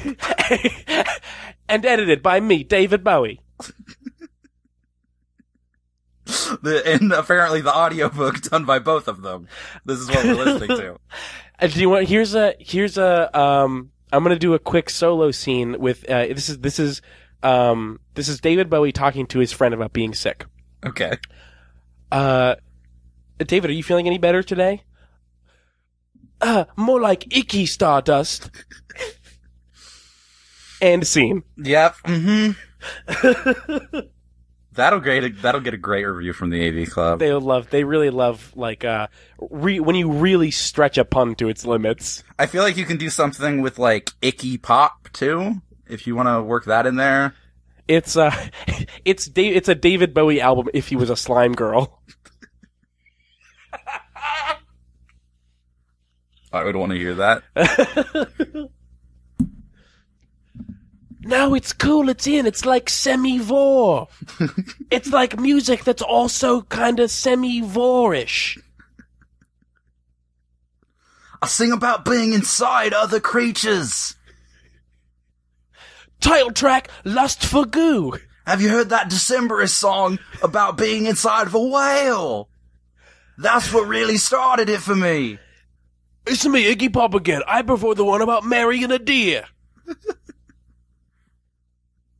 And edited by me, David Bowie. And apparently the audiobook done by both of them. This is what we're listening to. Do you want? Here's a. I'm gonna do a quick solo scene with. This is David Bowie talking to his friend about being sick. Okay. David, are you feeling any better today? More like Icky Stardust. And scene. Yep. Mm-hmm. That'll get a great review from the AV Club. They really love, like, when you really stretch a pun to its limits. I feel like you can do something with, like, Icky Pop, too, if you want to work that in there. It's a David Bowie album if he was a slime girl. I would want to hear that. No, it's cool, it's in. It's like semi-vor. It's like music that's also kind of semi-vorish. I sing about being inside other creatures. Title track, Lust for Goo. Have you heard that Decemberist song about being inside of a whale? That's what really started it for me. It's me, Iggy Pop again. I prefer the one about marrying a deer.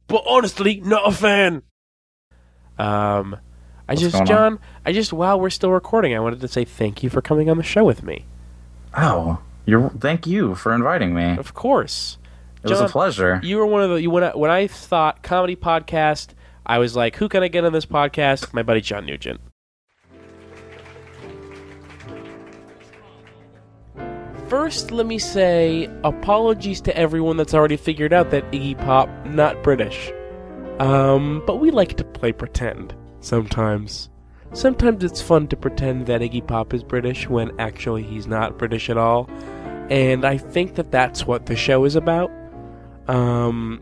But honestly, not a fan. While we're still recording, I wanted to say thank you for coming on the show with me. Oh, thank you for inviting me. Of course. It was a pleasure. You were one of the, when I thought comedy podcast, I was like, who can I get on this podcast? My buddy John Nugent. First, let me say apologies to everyone that's already figured out that Iggy Pop not British. But we like to play pretend sometimes. Sometimes it's fun to pretend that Iggy Pop is British when actually he's not British at all. And I think that that's what the show is about. And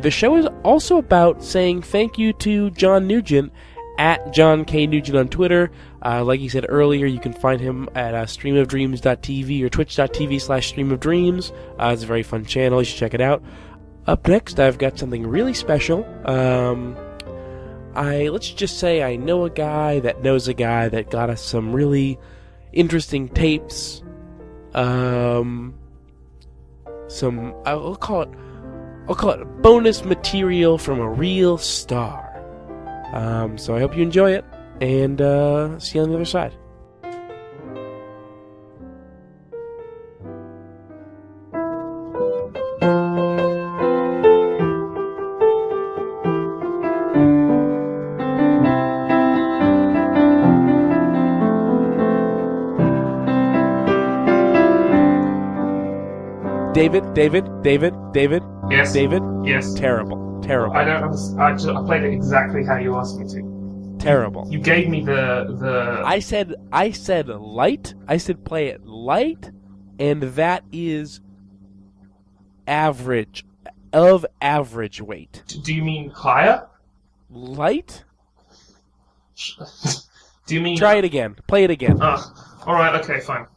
the show is also about saying thank you to John Nugent at John K. Nugent on Twitter. Like he said earlier, you can find him at streamofdreams.tv or twitch.tv/streamofdreams. It's a very fun channel. You should check it out. Up next, I've got something really special. Let's just say I know a guy that knows a guy that got us some really interesting tapes. I'll call it bonus material from a real star. So I hope you enjoy it, and see you on the other side. David. Yes. David. Yes. Terrible. I don't understand. I played it exactly how you asked me to. Terrible. You gave me the. I said light. I said play it light, and that is average weight. Do you mean higher? Light? Do you mean? Try it again. Play it again. All right. Okay. Fine.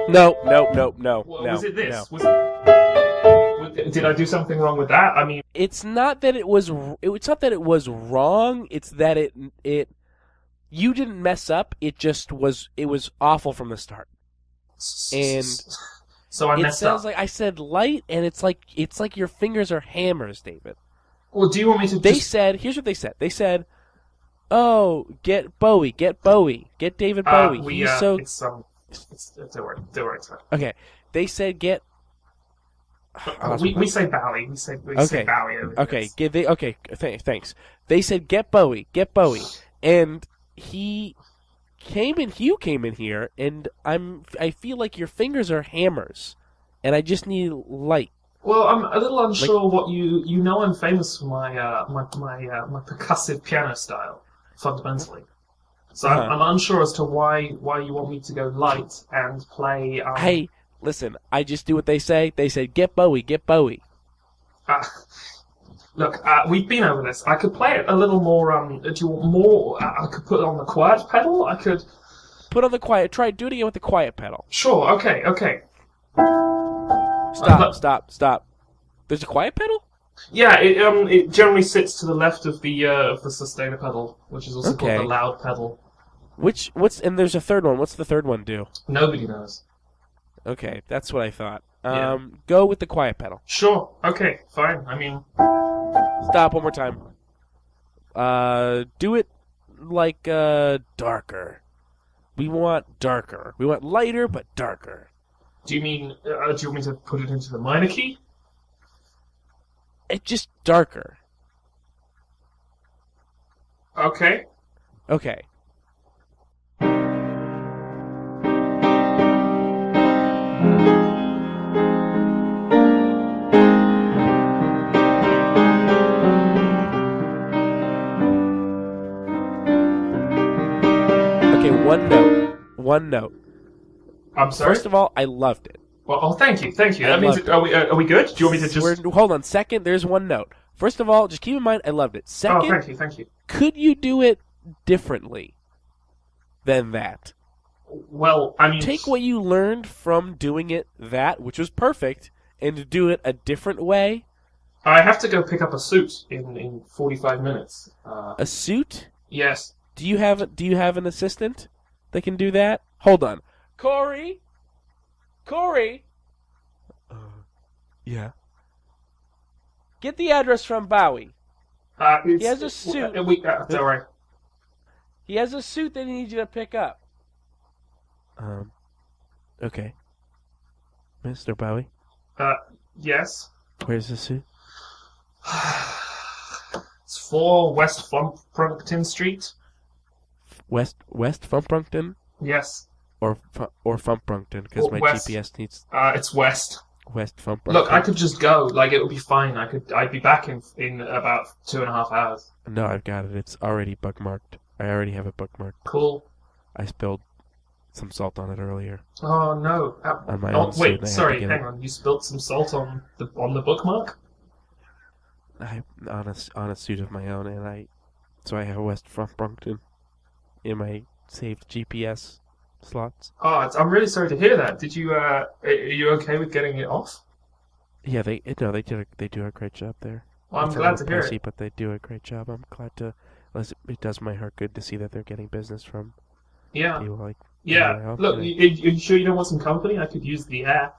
No. Was it this? No. Did I do something wrong with that? I mean, it's not that it was. It's not that it was wrong. It's that it. You didn't mess up. It just was. It was awful from the start. And so I messed up. It sounds like I said light, and it's like your fingers are hammers, David. Well, do you want me to? They said. Here's what they said. They said, "Oh, get Bowie, get David Bowie." He's so. Don't worry. It's fine. Okay, they said get. We say Bowie. We say Bowie. Okay, thanks. They said get Bowie, and he came in. Hugh came in here, and I feel like your fingers are hammers, and I just need light. Well, I'm a little unsure what you know. I'm famous for my percussive piano style, fundamentally. So I'm unsure as to why you want me to go light and play. Hey, listen, I just do what they say. They said, get Bowie. Uh, Look, we've been over this. I could play it a little more. Do you want more? I could put it on the quiet pedal. I could put on the quiet. Try do it again with the quiet pedal. Sure. Okay. Okay. Stop. There's a quiet pedal? Yeah. It generally sits to the left of the sustainer pedal, which is also called the loud pedal. And there's a third one. What's the third one do? Nobody knows. Okay, that's what I thought. Go with the quiet pedal. Sure. Okay. Fine. I mean. Stop one more time. Do it like darker. We want darker. We want lighter but darker. Do you mean? Do you want me to put it into the minor key? It's just darker. Okay. Okay. One note. I'm sorry? First of all, I loved it. Well, thank you. That means, are we good? Do you want me to just... Hold on. Second, there's one note. First of all, just keep in mind, I loved it. Second, thank you. Could you do it differently than that? Well, I mean... Take what you learned from doing it which was perfect, and do it a different way. I have to go pick up a suit in 45 minutes. A suit? Yes. Do you have an assistant that can do that? Hold on. Corey? Yeah. Get the address from Bowie. He has a suit. Don't worry. He has a suit that he needs you to pick up. Okay. Mr. Bowie? Yes? Where's the suit? It's 4 West Frumpton Street. West Frumpton? Yes. Or Frumpton, because my West. GPS needs... It's West. West Frumpton. Look, I could just go. Like, it would be fine. I'd be back in about 2.5 hours. No, I've got it. It's already bookmarked. I already have it bookmarked. Cool. I spilled some salt on it earlier. Oh, no. On my own suit. Wait, sorry, hang on. You spilled some salt on the bookmark? On a suit of my own, and so I have West Frumpton in my saved GPS slots. Oh, I'm really sorry to hear that. Did you? Are you okay with getting it off? Yeah, they do a great job there. Well, I'm glad to hear it. But they do a great job. I'm glad to. It does my heart good to see that they're getting business from. Yeah. People like. Yeah. Look, are you sure you don't want some company? I could use the air.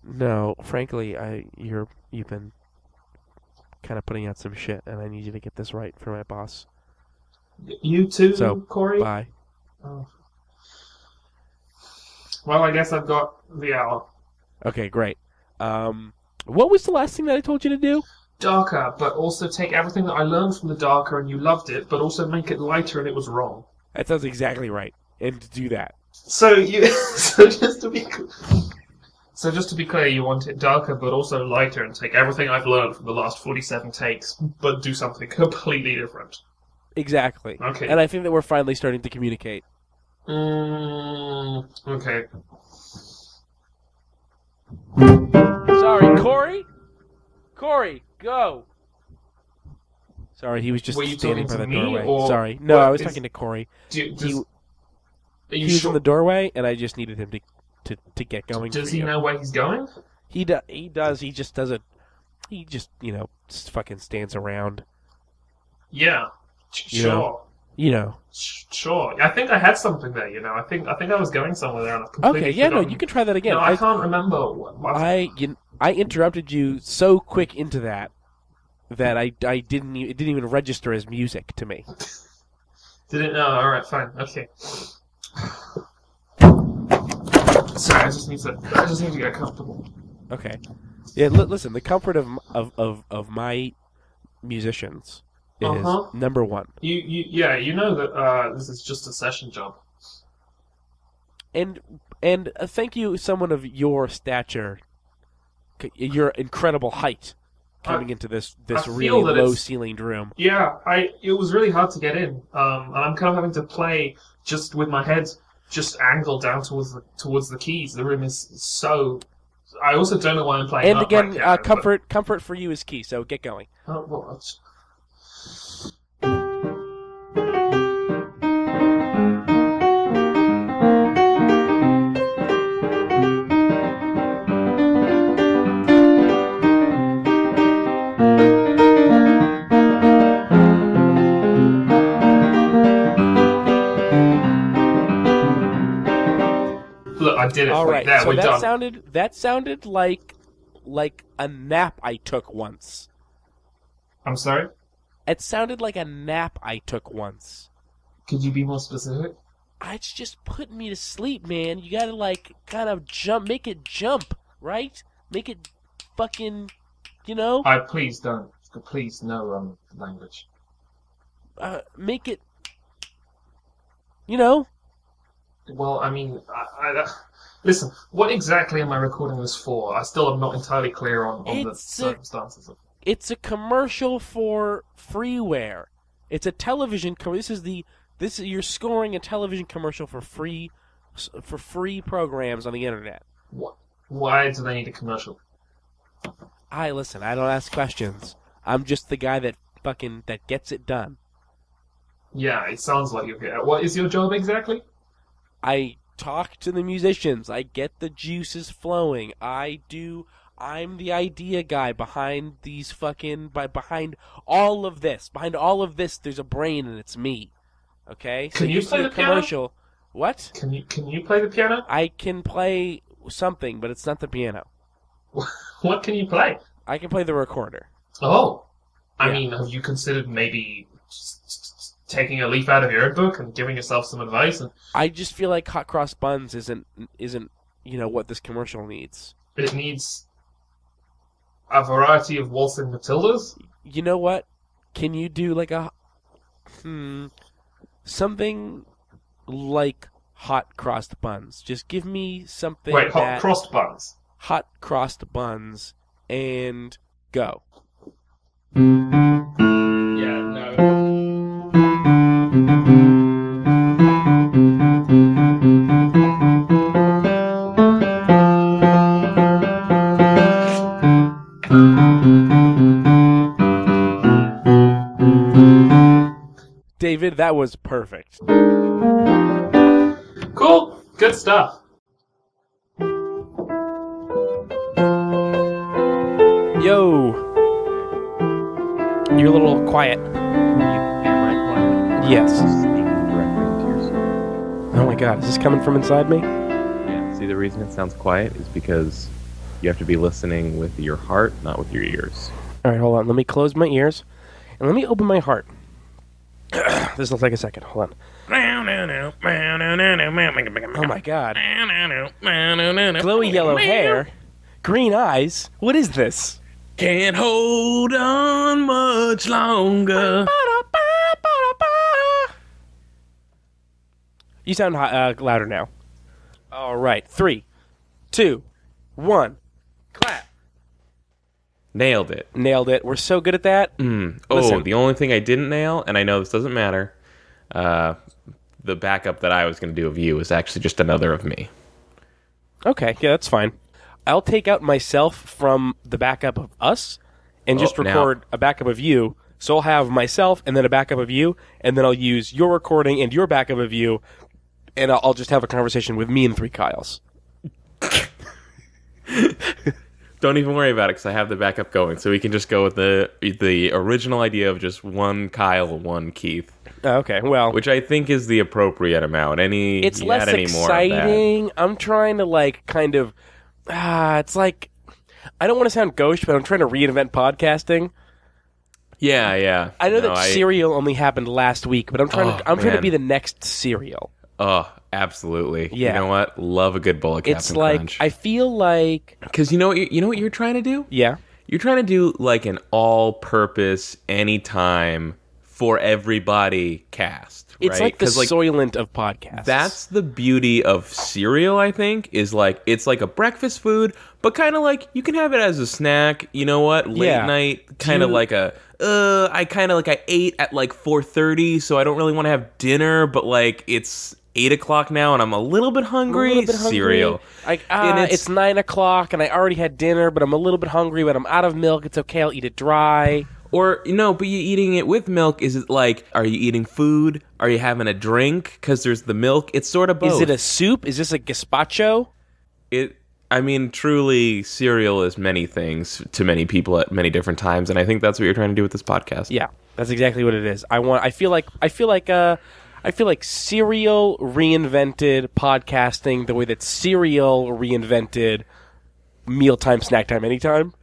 No. Frankly, you've been kind of putting out some shit, and I need you to get this right for my boss. You too, Corey? Bye. Oh. Well, I guess I've got the hour. Okay, great. What was the last thing that I told you to do? Darker, but also take everything that I learned from the darker and you loved it, but also make it lighter and it was wrong. That sounds exactly right. And to do that. So just to be clear, you want it darker but also lighter and take everything I've learned from the last 47 takes, but do something completely different. Exactly. Okay. And I think that we're finally starting to communicate. Okay. Sorry, Corey? Corey, go! Sorry, he was just standing by the doorway. Sorry. No, I was talking to Corey. He was in the doorway, and I just needed him to get going. Does he know where he's going? He does. He just doesn't. He just, just fucking stands around. Yeah. Sure. Sure. I think I had something there, I think I was going somewhere there and I've completely forgotten. No, you can try that again. No, I can't remember. I interrupted you so quick into that it didn't even register as music to me. Did it? No, alright, fine. Okay. Sorry, I just need to get comfortable. Okay. Yeah, listen, the comfort of my musicians is number one. You know that this is just a session job. And thank you, someone of your stature, your incredible height, coming into this really low-ceilinged room. Yeah, it was really hard to get in, and I'm kind of having to play just with my head just angled down towards the keys. The room is so I also don't know why I'm playing. And again, piano, comfort for you is key. So get going. Oh, well, look, I did it. All right, there, so we're done. that sounded like a nap I took once. I'm sorry? It sounded like a nap I took once. Could you be more specific? It's just putting me to sleep, man. You gotta kind of make it jump, right? Make it fucking, Please don't. Please, no language. Make it, Well, I mean, listen, what exactly am I recording this for? I still am not entirely clear on the circumstances of it. It's a commercial for freeware. It's a television This is you're scoring a television commercial for free programs on the internet. What? Why do they need a commercial? Listen, I don't ask questions. I'm just the guy that gets it done. Yeah, it sounds like you're good. What is your job exactly? I talk to the musicians. I get the juices flowing. I'm the idea guy behind these behind all of this. Behind all of this, there's a brain, and it's me. Okay? Can you play the commercial? Piano? What? Can you play the piano? I can play something, but it's not the piano. What can you play? I can play the recorder. Oh. I Yeah. mean, have you considered maybe taking a leaf out of your own book and giving yourself some advice? I just feel like hot cross buns isn't what this commercial needs. It needs a variety of waltzing Matildas? You know what? Can you do something like hot crossed buns? Just give me something. Wait, hot crossed buns? Hot crossed buns and go. Yeah, no. David, that was perfect. Cool. Good stuff. Yo. You're a little quiet. Yes. Oh my god, is this coming from inside me? Yeah, see, the reason it sounds quiet is because you have to be listening with your heart, not with your ears. Alright, hold on. Let me close my ears. And let me open my heart. This will take a second. Hold on. Oh my god. Glowy yellow hair. Green eyes. What is this? Can't hold on much longer. You sound louder now. Alright. 3, 2, 1. Clap. Nailed it. Nailed it. We're so good at that. Listen. The only thing I didn't nail, and I know this doesn't matter, the backup that I was going to do of you is actually just another of me. Okay, yeah, that's fine. I'll take out myself from the backup of us and just record a backup of you. So I'll have myself and then a backup of you, and then I'll use your recording and your backup of you, and I'll just have a conversation with me and 3 Kyles. Don't even worry about it, because I have the backup going, so we can just go with the original idea of just 1 Kyle and 1 Keith. Okay, well, Which I think is the appropriate amount. it's less exciting. I'm trying to kind of. It's like I don't want to sound gauche, but I'm trying to reinvent podcasting. Yeah. I know that Serial only happened last week, but I'm trying to be the next Serial. Oh, absolutely. Yeah. You know what? Love a good bowl of Captain It's like Crunch. I feel like Because you know what you're trying to do? yeah. You're trying to do like an all-purpose, anytime, for everybody cast. It's right? like the 'Cause, Soylent of podcasts. That's the beauty of cereal, I think, is like it's like a breakfast food, but kind of like you can have it as a snack. You know what? Late night, kind of like a. I ate at like 4:30, so I don't really want to have dinner, but like it's 8 o'clock now, and I'm a little bit hungry. Cereal. Like, it's 9 o'clock, and I already had dinner, but I'm a little bit hungry, but I'm out of milk. It's okay, I'll eat it dry. Or, but you eating it with milk, is it like, are you eating food? Are you having a drink? Because there's the milk. It's sort of both. Is it a soup? Is this a gazpacho? Truly, cereal is many things to many people at many different times, and I think that's what you're trying to do with this podcast. Yeah, that's exactly what it is. I feel like cereal reinvented podcasting the way that cereal reinvented mealtime, snack time, anytime.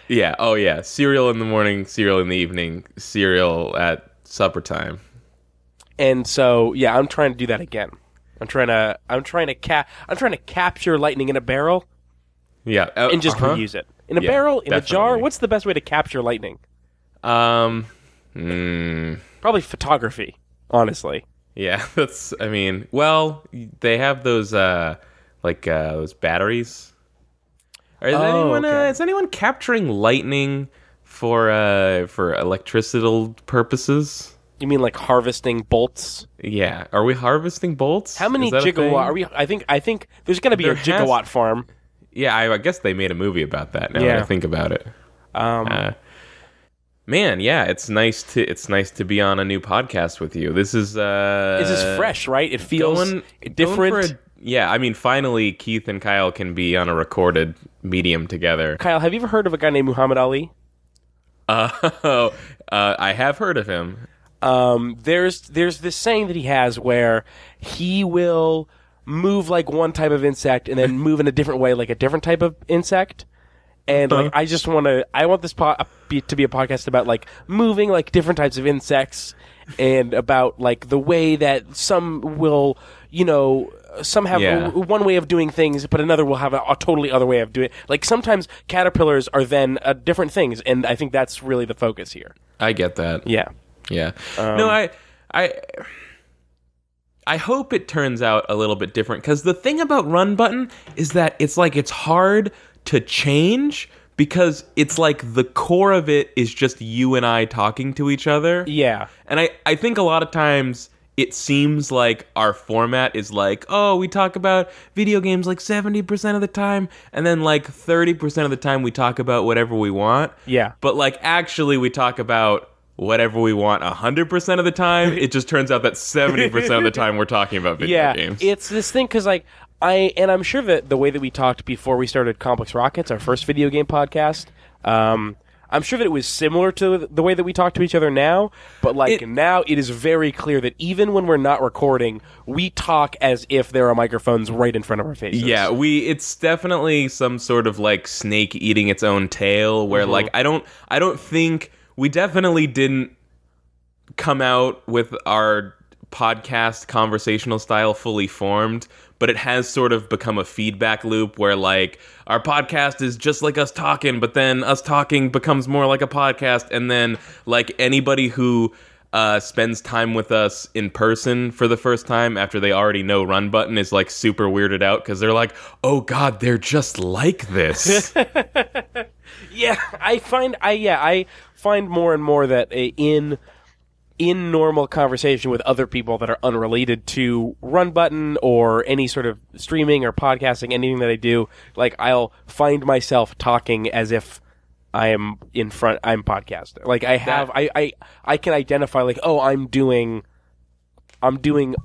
Yeah. Oh, yeah. Cereal in the morning, cereal in the evening, cereal at supper time. And so, yeah, I'm trying to do that again. I'm trying to capture lightning in a barrel. Yeah, and just reuse it in a barrel, in definitely. A jar. What's the best way to capture lightning? Probably photography. Honestly. Yeah, that's. I mean, well, they have those those batteries. Is anyone capturing lightning for electrical purposes? You mean like harvesting bolts? Yeah. Are we harvesting bolts? How many gigawatt are we? I think there's going to be a gigawatt farm. Yeah, I guess they made a movie about that. Now that I think about it. Man, yeah, it's nice to be on a new podcast with you. This is fresh, right? It feels different. I mean, finally, Keith and Kyle can be on a recorded medium together. Kyle, have you ever heard of a guy named Muhammad Ali? I have heard of him. There's this saying that he has where he will move like one type of insect and then move in a different way like a different type of insect. And like I want this to be a podcast about like moving like different types of insects and about like the way that some will, some have one way of doing things, but another will have a totally other way of doing it. Like sometimes caterpillars are then different things, and I think that's really the focus here. I get that. Yeah. Yeah. No, I hope it turns out a little bit different, because the thing about Run Button is that it's hard to change, because it's like the core of it is just you and I talking to each other. Yeah. And I think a lot of times it seems like our format is like, oh, we talk about video games like 70% of the time, and then like 30% of the time we talk about whatever we want. Yeah. But like actually we talk about whatever we want 100% of the time. It just turns out that 70% of the time we're talking about video games. It's this thing, because like I'm sure that the way that we talked before we started Complex Rockets, our first video game podcast, I'm sure that it was similar to the way that we talk to each other now, but now it is very clear that even when we're not recording, we talk as if there are microphones right in front of our faces. Yeah, it's definitely some sort of like snake eating its own tail, where like I don't think we definitely didn't come out with our podcast conversational style fully formed, but it has sort of become a feedback loop where like our podcast is just like us talking, but then us talking becomes more like a podcast, and then like anybody who spends time with us in person for the first time after they already know Run Button is like super weirded out, because they're like, oh god, they're just like this. I find more and more that in normal conversation with other people that are unrelated to Run Button or any sort of streaming or podcasting, anything that I do, like I'll find myself talking as if I'm podcasting. Like I can identify like, oh, I'm doing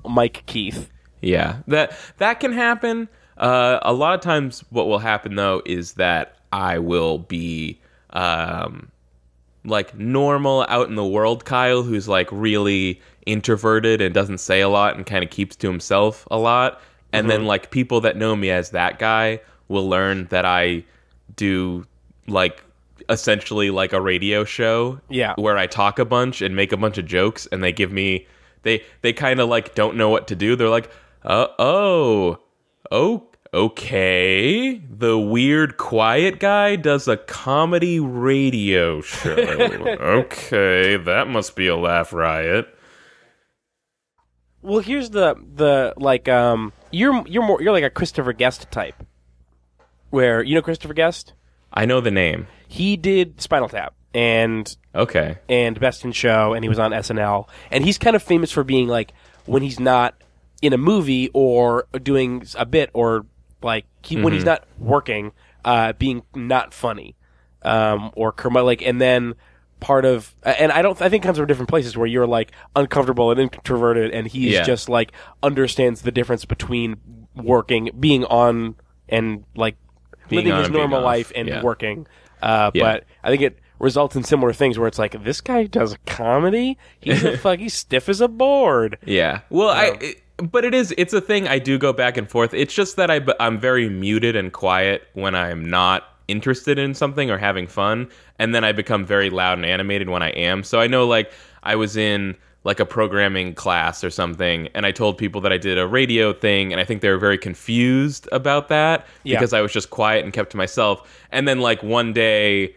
Mike Keith. Yeah, that can happen. A lot of times what will happen though is that I will be like normal out in the world Kyle, who's like really introverted and doesn't say a lot and kind of keeps to himself a lot. And then like people that know me as that guy will learn that I do like essentially like a radio show where I talk a bunch and make a bunch of jokes, and they give me, they kind of like don't know what to do. They're like, okay, the weird quiet guy does a comedy radio show. Okay, that must be a laugh riot. Well, here's the like you're like a Christopher Guest type. Where, you know Christopher Guest? I know the name. He did Spinal Tap and Best in Show, and he was on SNL, and he's kind of famous for being like, when he's not in a movie or doing a bit or like when he's not working, being not funny, or like, and then part of, and I think it comes from different places where you're like uncomfortable and introverted, and he's just like understands the difference between being on and like living his normal life and working. But I think it results in similar things where it's like, this guy does comedy, he's stiff as a board. Yeah. Well, but it's a thing I do go back and forth. It's just that I'm very muted and quiet when I'm not interested in something or having fun, and then I become very loud and animated when I am. So I know, like, I was in like a programming class or something, and I told people that I did a radio thing, and I think they were very confused about that because I was just quiet and kept to myself. And then like one day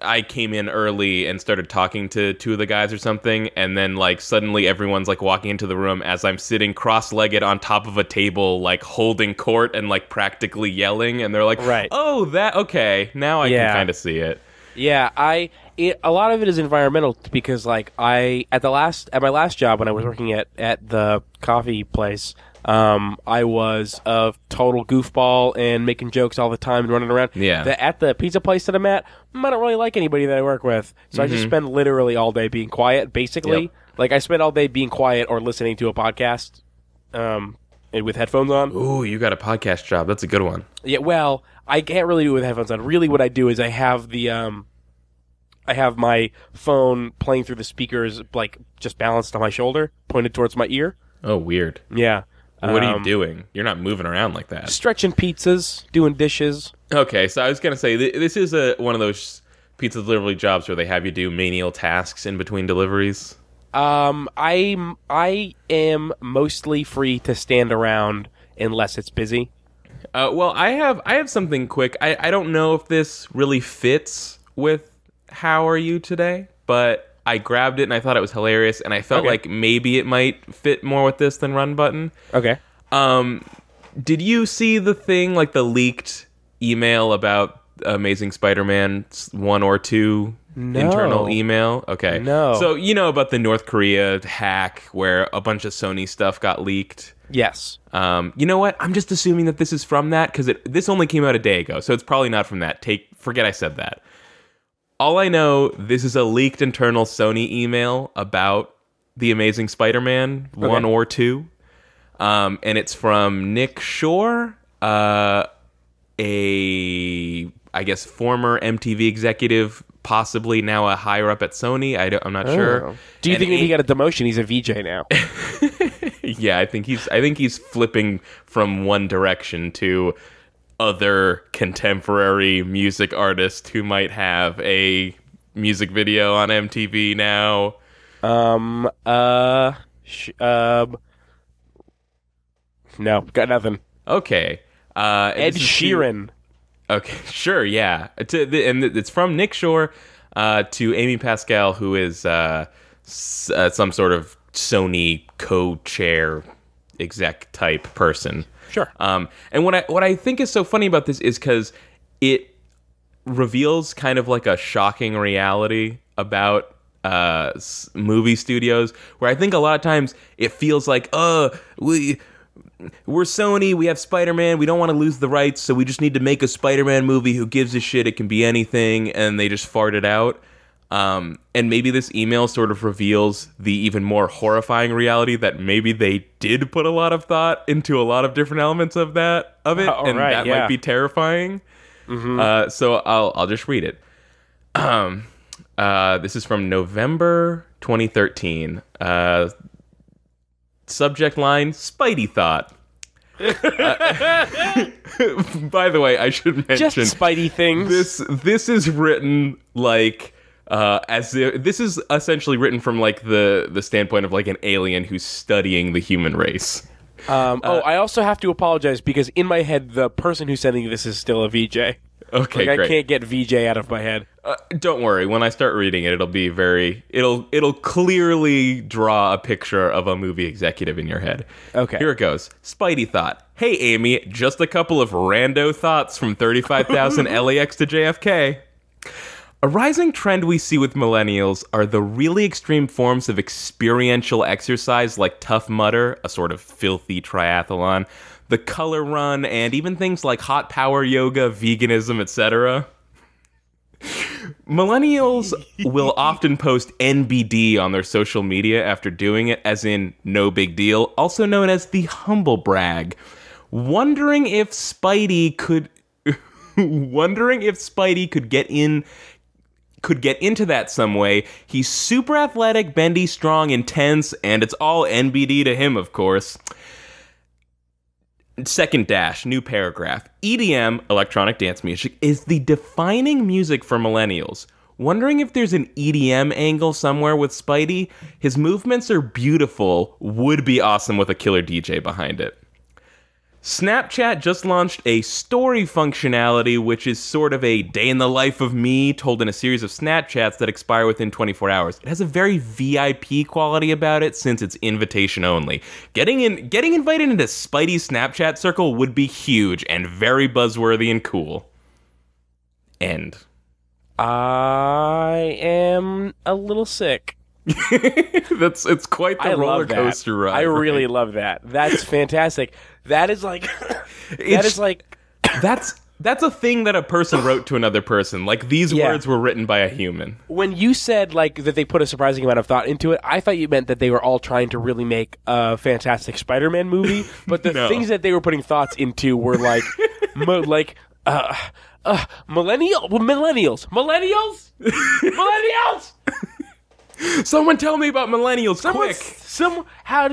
I came in early and started talking to two of the guys or something, and then like suddenly everyone's like walking into the room as I'm sitting cross-legged on top of a table, like holding court and like practically yelling, and they're like, oh, that, okay, now I can kind of see it. Yeah, a lot of it is environmental because like at my last job when I was working at the coffee place, I was a total goofball and making jokes all the time and running around. Yeah. At the pizza place that I'm at, I don't really like anybody that I work with, so I just spend literally all day being quiet. Basically, like I spend all day being quiet or listening to a podcast, with headphones on. Ooh, you got a podcast job. That's a good one. Yeah. Well, I can't really do it with headphones on. Really, what I do is I have I have my phone playing through the speakers, like just balanced on my shoulder, pointed towards my ear. Oh, weird. Yeah. What are you doing? You're not moving around like that. Stretching pizzas, doing dishes. Okay, so I was going to say, this is one of those pizza delivery jobs where they have you do menial tasks in between deliveries. I am mostly free to stand around unless it's busy. Well, I have something quick. I don't know if this really fits with How Are You Today, but I grabbed it and I thought it was hilarious, and I felt like maybe it might fit more with this than Run Button. Okay. Did you see the thing, like the leaked email about Amazing Spider-Man 1 or 2 internal email? Okay. No. So you know about the North Korea hack where a bunch of Sony stuff got leaked? Yes. You know what? I'm just assuming that this is from that because this only came out a day ago, so it's probably not from that. Forget I said that. All I know, this is a leaked internal Sony email about The Amazing Spider-Man 1 or 2. And it's from Nick Shore, I guess, former MTV executive, possibly now a higher up at Sony. I'm not sure. Do you think he got a demotion? He's a VJ now. Yeah, I think he's flipping from one direction to other contemporary music artist who might have a music video on MTV now. No, got nothing. Okay. Ed Sheeran. Okay, sure, yeah. And it's from Nick Shore to Amy Pascal, who is some sort of Sony co-chair exec type person. Sure. And what I think is so funny about this is because it reveals kind of like a shocking reality about movie studios, where I think a lot of times it feels like, we're Sony, we have Spider-Man, we don't want to lose the rights, so we just need to make a Spider-Man movie. Who gives a shit? It can be anything, and they just fart it out. And maybe this email sort of reveals the even more horrifying reality that maybe they did put a lot of thought into a lot of different elements of it, and that might be terrifying. Mm-hmm. So I'll just read it. This is from November 2013. Subject line: Spidey thought. By the way, I should mention just Spidey things. This is written like as if, this is essentially written from like the standpoint of like an alien who's studying the human race. I also have to apologize because in my head the person who's sending this is still a VJ. Okay, like, great. I can't get VJ out of my head. Don't worry. When I start reading it, it'll clearly draw a picture of a movie executive in your head. Okay. Here it goes. Spidey thought, "Hey, Amy, just a couple of rando thoughts from 35,000 LAX to JFK. A rising trend we see with millennials are the really extreme forms of experiential exercise like Tough Mudder, a sort of filthy triathlon, the Color Run, and even things like hot power yoga, veganism, etc. Millennials will often post NBD on their social media after doing it, as in no big deal, also known as the humble brag. Wondering if Spidey could get into that some way. He's super athletic, bendy, strong, intense, and it's all NBD to him, of course. Second dash, new paragraph. EDM, electronic dance music, is the defining music for millennials. Wondering if there's an EDM angle somewhere with Spidey? His movements are beautiful, would be awesome with a killer DJ behind it. Snapchat just launched a story functionality, which is sort of a day in the life of me told in a series of Snapchats that expire within 24 hours. It has a very VIP quality about it since it's invitation only. Getting invited into Spidey's Snapchat circle would be huge and very buzzworthy and cool. End. I am a little sick. It's quite the roller coaster ride. I really love that. That's fantastic. That is like that's a thing that a person wrote to another person. Like, these words were written by a human. When you said like that they put a surprising amount of thought into it, I thought you meant that they were all trying to really make a fantastic Spider-Man movie, but the things that they were putting thoughts into were like millennials. Someone tell me about millennials, quick!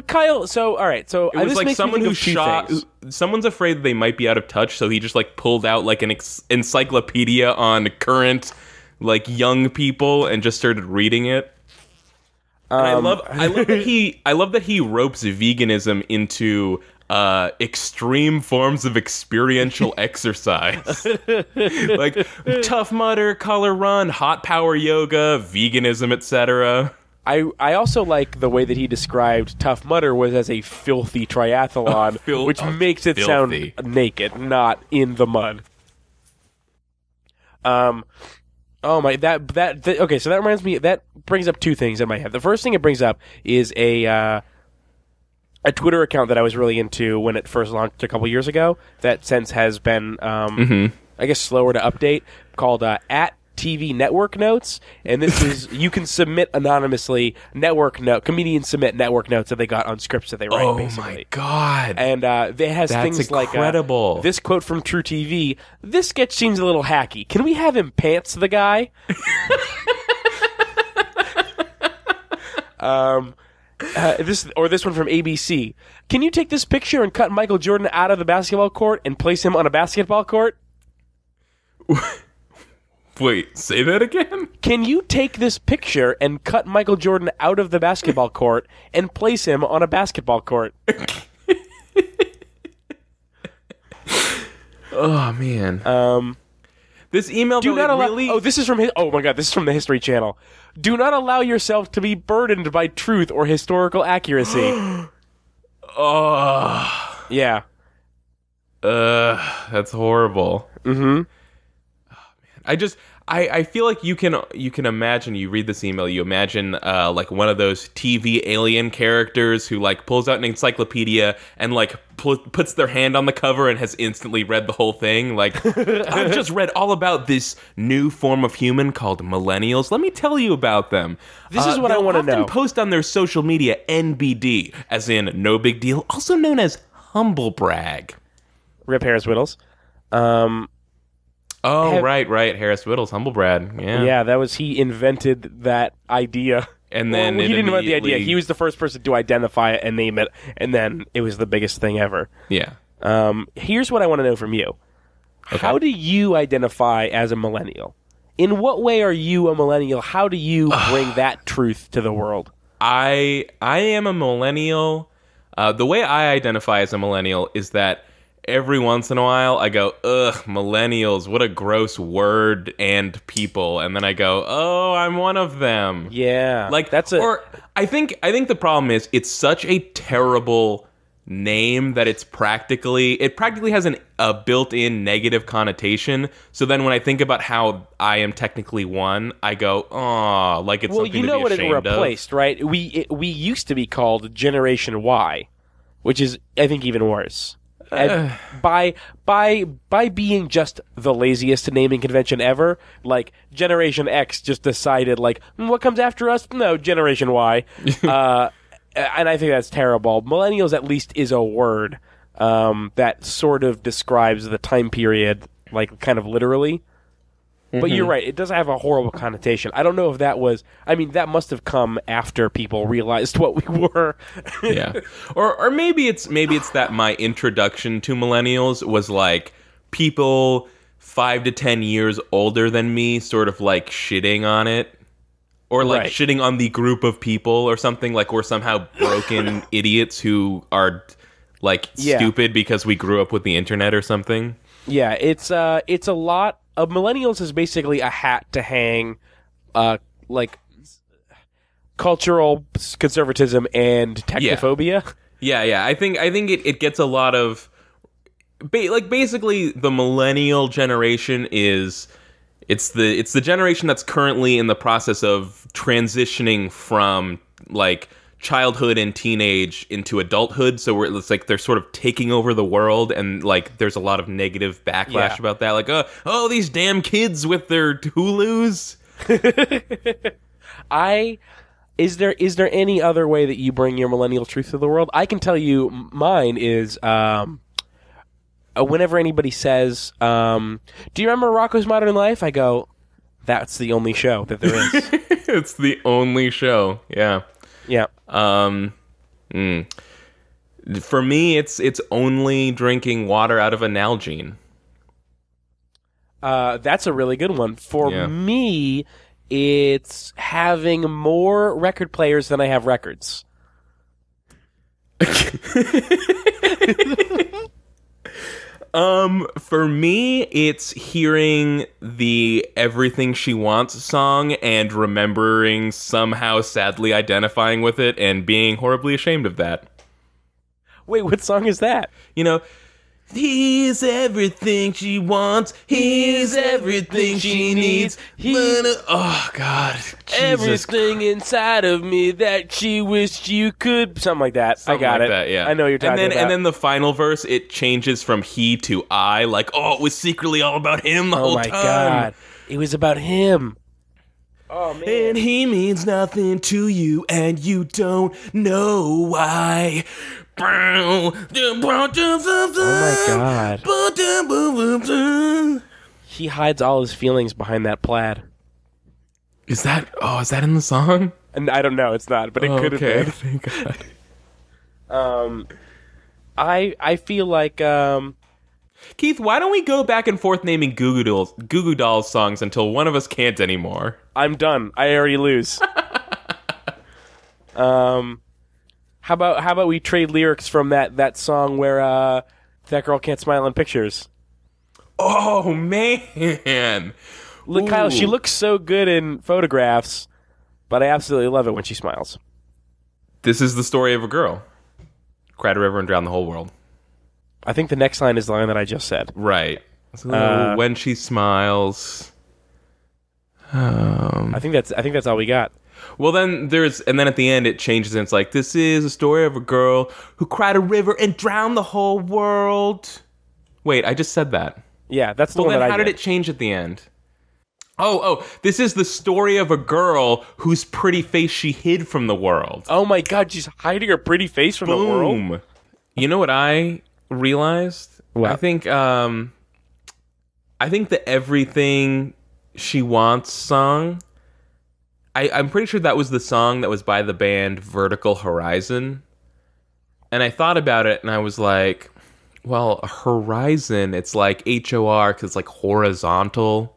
Kyle? So, all right. So it was this like makes someone me who think of two things. Someone's afraid that they might be out of touch, so he just like pulled out like an encyclopedia on current like young people and just started reading it. And I love that he ropes veganism into extreme forms of experiential exercise. Like Tough Mudder, Color Run, hot power yoga, veganism, etc. I also like the way that he described Tough Mudder was as a filthy triathlon, which makes it sound naked, not in the mud. Okay, so that reminds me, that brings up two things in my head. The first thing it brings up is a Twitter account that I was really into when it first launched a couple years ago, that since has been, I guess, slower to update, called at TV Network Notes. And this is, you can submit anonymously comedians submit network notes that they got on scripts that they write, basically. Oh my God. And it has things incredible. Like this quote from True TV: "This sketch seems a little hacky. Can we have him pants the guy?" This one from ABC: "Can you take this picture and cut Michael Jordan out of the basketball court and place him on a basketball court?" Wait, say that again? Can you take this picture and cut Michael Jordan out of the basketball court and place him on a basketball court? Oh man. This email this is from oh my God, this is from the History Channel. "Do not allow yourself to be burdened by truth or historical accuracy." Oh. Yeah. That's horrible. Mm-hmm. I feel like you can imagine, you read this email, you imagine like one of those TV alien characters who like pulls out an encyclopedia and like puts their hand on the cover and has instantly read the whole thing. Like, "I've just read all about this new form of human called millennials. Let me tell you about them." This is what I want to know. They often post on their social media NBD, as in no big deal, also known as humble brag. Rip Harris Whittles. Right. Harris Whittles, humble brag. Yeah, that was, he invented that idea. And then he didn't invent the idea. He was the first person to identify it and name it, and then it was the biggest thing ever. Yeah. Here's what I want to know from you. Okay. How do you identify as a millennial? In what way are you a millennial? How do you bring that truth to the world? I am a millennial. The way I identify as a millennial is that every once in a while I go, "Ugh, millennials, what a gross word and people," and then I go, "Oh, I'm one of them." Yeah, like I think the problem is it's such a terrible name that it practically has a built-in negative connotation. So then when I think about how I am technically one, I go, oh, like it's something to be ashamed of. Well, you know what it replaced, right? We used to be called Generation Y, which is, I think, even worse. And by being just the laziest naming convention ever, like Generation X just decided, like, what comes after us? No, Generation Y. And I think that's terrible. Millennials, at least, is a word that sort of describes the time period, like, kind of literally. But you're right, it does have a horrible connotation. I don't know if that was... I mean, that must have come after people realized what we were. Yeah. Or maybe it's that my introduction to millennials was, like, people 5 to 10 years older than me sort of, like, shitting on it. Or, like, shitting on the group of people or something. Like, we're somehow broken idiots who are, like, stupid because we grew up with the internet or something. Yeah, it's a lot... millennials is basically a hat to hang, like, cultural conservatism and technophobia. Yeah. I think it gets a lot of, basically the millennial generation is it's the generation that's currently in the process of transitioning from like childhood and teenage into adulthood, so it's like they're sort of taking over the world, and like there's a lot of negative backlash about that, like oh these damn kids with their Hulus. Is there any other way that you bring your millennial truth to the world? I can tell you mine is whenever anybody says do you remember Rocko's Modern Life, I go, that's the only show that there is. It's the only show. Yeah. For me, it's only drinking water out of a Nalgene. That's a really good one. For me, it's having more record players than I have records. For me, it's hearing the Everything She Wants song and remembering somehow sadly identifying with it and being horribly ashamed of that. Wait, what song is that? You know, he's everything she wants, he's everything she needs. Oh, God. Jesus. Everything inside of me that she wished you could... Something like that. Something I got like it. That, yeah. I know what you're talking about. And then the final verse, it changes from he to I. Like, oh, it was secretly all about him the whole time. Oh, my God. It was about him. Oh, man. And he means nothing to you, and you don't know why. Oh, my God. He hides all his feelings behind that plaid. Is that in the song? And I don't know, it's not, but it could have been. Thank God. I feel like Keith, why don't we go back and forth naming Goo Goo Dolls songs until one of us can't anymore? I'm done. I already lose. How about we trade lyrics from that song where that girl can't smile in pictures? Oh man. Look, Kyle, she looks so good in photographs, but I absolutely love it when she smiles. This is the story of a girl. Cried a river and drowned the whole world. I think the next line is the line that I just said. Right. So, when she smiles. I think that's all we got. Well, then at the end it changes and it's like, this is a story of a girl who cried a river and drowned the whole world. Wait, I just said that. Yeah, that's the one that I did. How did it change at the end? Oh, this is the story of a girl whose pretty face she hid from the world. Oh my God, she's hiding her pretty face from the world? You know what I realized? What? I think the Everything She Wants song, I'm pretty sure that was the song that was by the band Vertical Horizon. And I thought about it and I was like, well, Horizon, it's like HOR because it's like horizontal.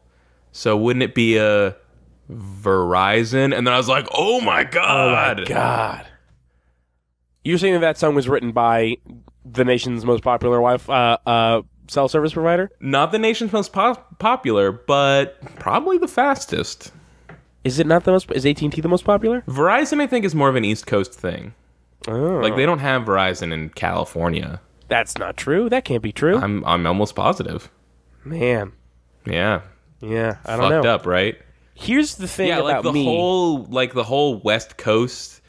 So wouldn't it be a Verizon? And then I was like, oh my God. Oh my God. You're saying that song was written by the nation's most popular cell service provider? Not the nation's most popular, but probably the fastest. Is it not the most? Is AT&T the most popular? Verizon, I think, is more of an East Coast thing. Oh. Like, they don't have Verizon in California. That's not true. That can't be true. I'm almost positive. Man. Yeah. Yeah, I don't know. Fucked up, right? Here's the thing about the me. the whole West Coast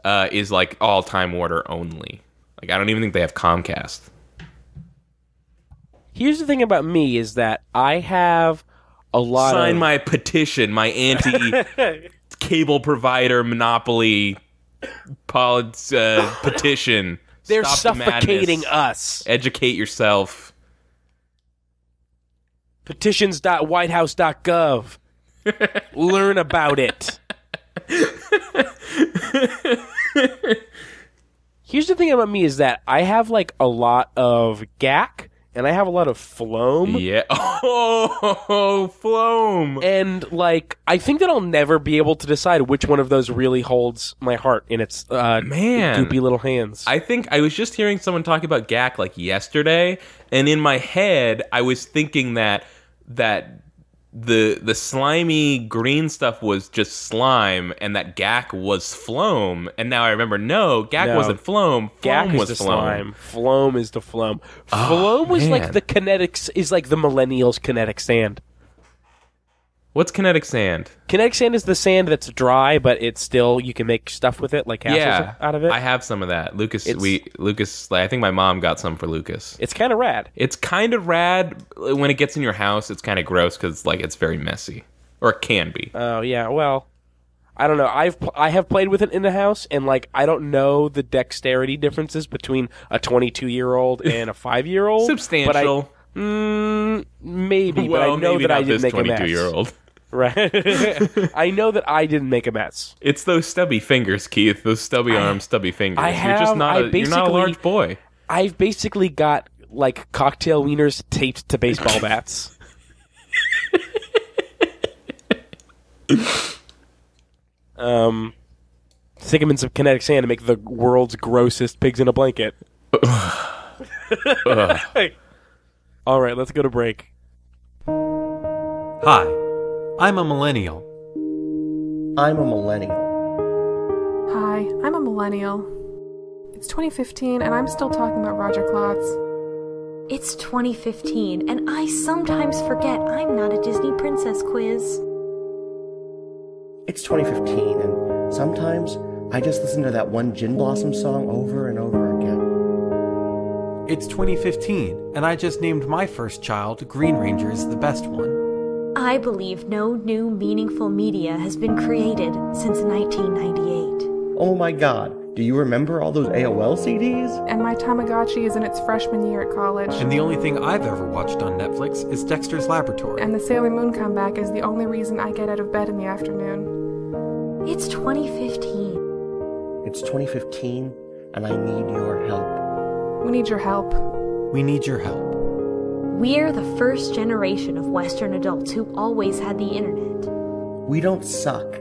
is like all-time order only. Like, I don't even think they have Comcast. Here's the thing about me is that I have a lot Sign my petition, my anti-cable provider monopoly petition. They're Stop the suffocating madness. us. Educate yourself. Petitions.whitehouse.gov. Learn about it. Here's the thing about me is that I have like a lot of GAC and I have a lot of Floam. Yeah. Oh, Floam. And like I think that I'll never be able to decide which one of those really holds my heart in its goopy little hands. I think I was just hearing someone talk about GAC like yesterday, and in my head I was thinking that the slimy green stuff was just slime, and that GAC was Floam. And now I remember, GAC wasn't Floam. GAC was is the Floam. slime. Floam is the Floam. Floam was like the kinetics, is like the millennials' kinetic sand. What's kinetic sand? Kinetic sand is the sand that's dry, but it's still, you can make stuff with it, like castles out of it. I have some of that. Lucas, I think my mom got some for Lucas. It's kind of rad. It's kind of rad. When it gets in your house, it's kind of gross because like it's very messy, or it can be. Oh yeah, well, I don't know. I have played with it in the house, and like I don't know the dexterity differences between a 22-year-old and a 5-year-old. Substantial. Maybe, but I know that I didn't make a mess. 22-year-old. Right. I know that I didn't make a mess. It's those stubby fingers, Keith. Those stubby arms, stubby fingers. You're not a large boy. I've basically got like cocktail wieners taped to baseball bats. Stick them in some kinetic sand to make the world's grossest pigs in a blanket. All right, let's go to break. Hi, I'm a millennial. I'm a millennial. Hi, I'm a millennial. It's 2015 and I'm still talking about Roger Klotz. It's 2015 and I sometimes forget I'm not a Disney princess quiz. It's 2015 and sometimes I just listen to that one Gin Blossom song over and over again. It's 2015 and I just named my first child Green Ranger is the best one. I believe no new meaningful media has been created since 1998. Oh my god, do you remember all those AOL CDs? And my Tamagotchi is in its freshman year at college. And the only thing I've ever watched on Netflix is Dexter's Laboratory. And the Sailor Moon comeback is the only reason I get out of bed in the afternoon. It's 2015. It's 2015 and I need your help. We need your help. We need your help. We're the first generation of Western adults who always had the internet. We don't suck.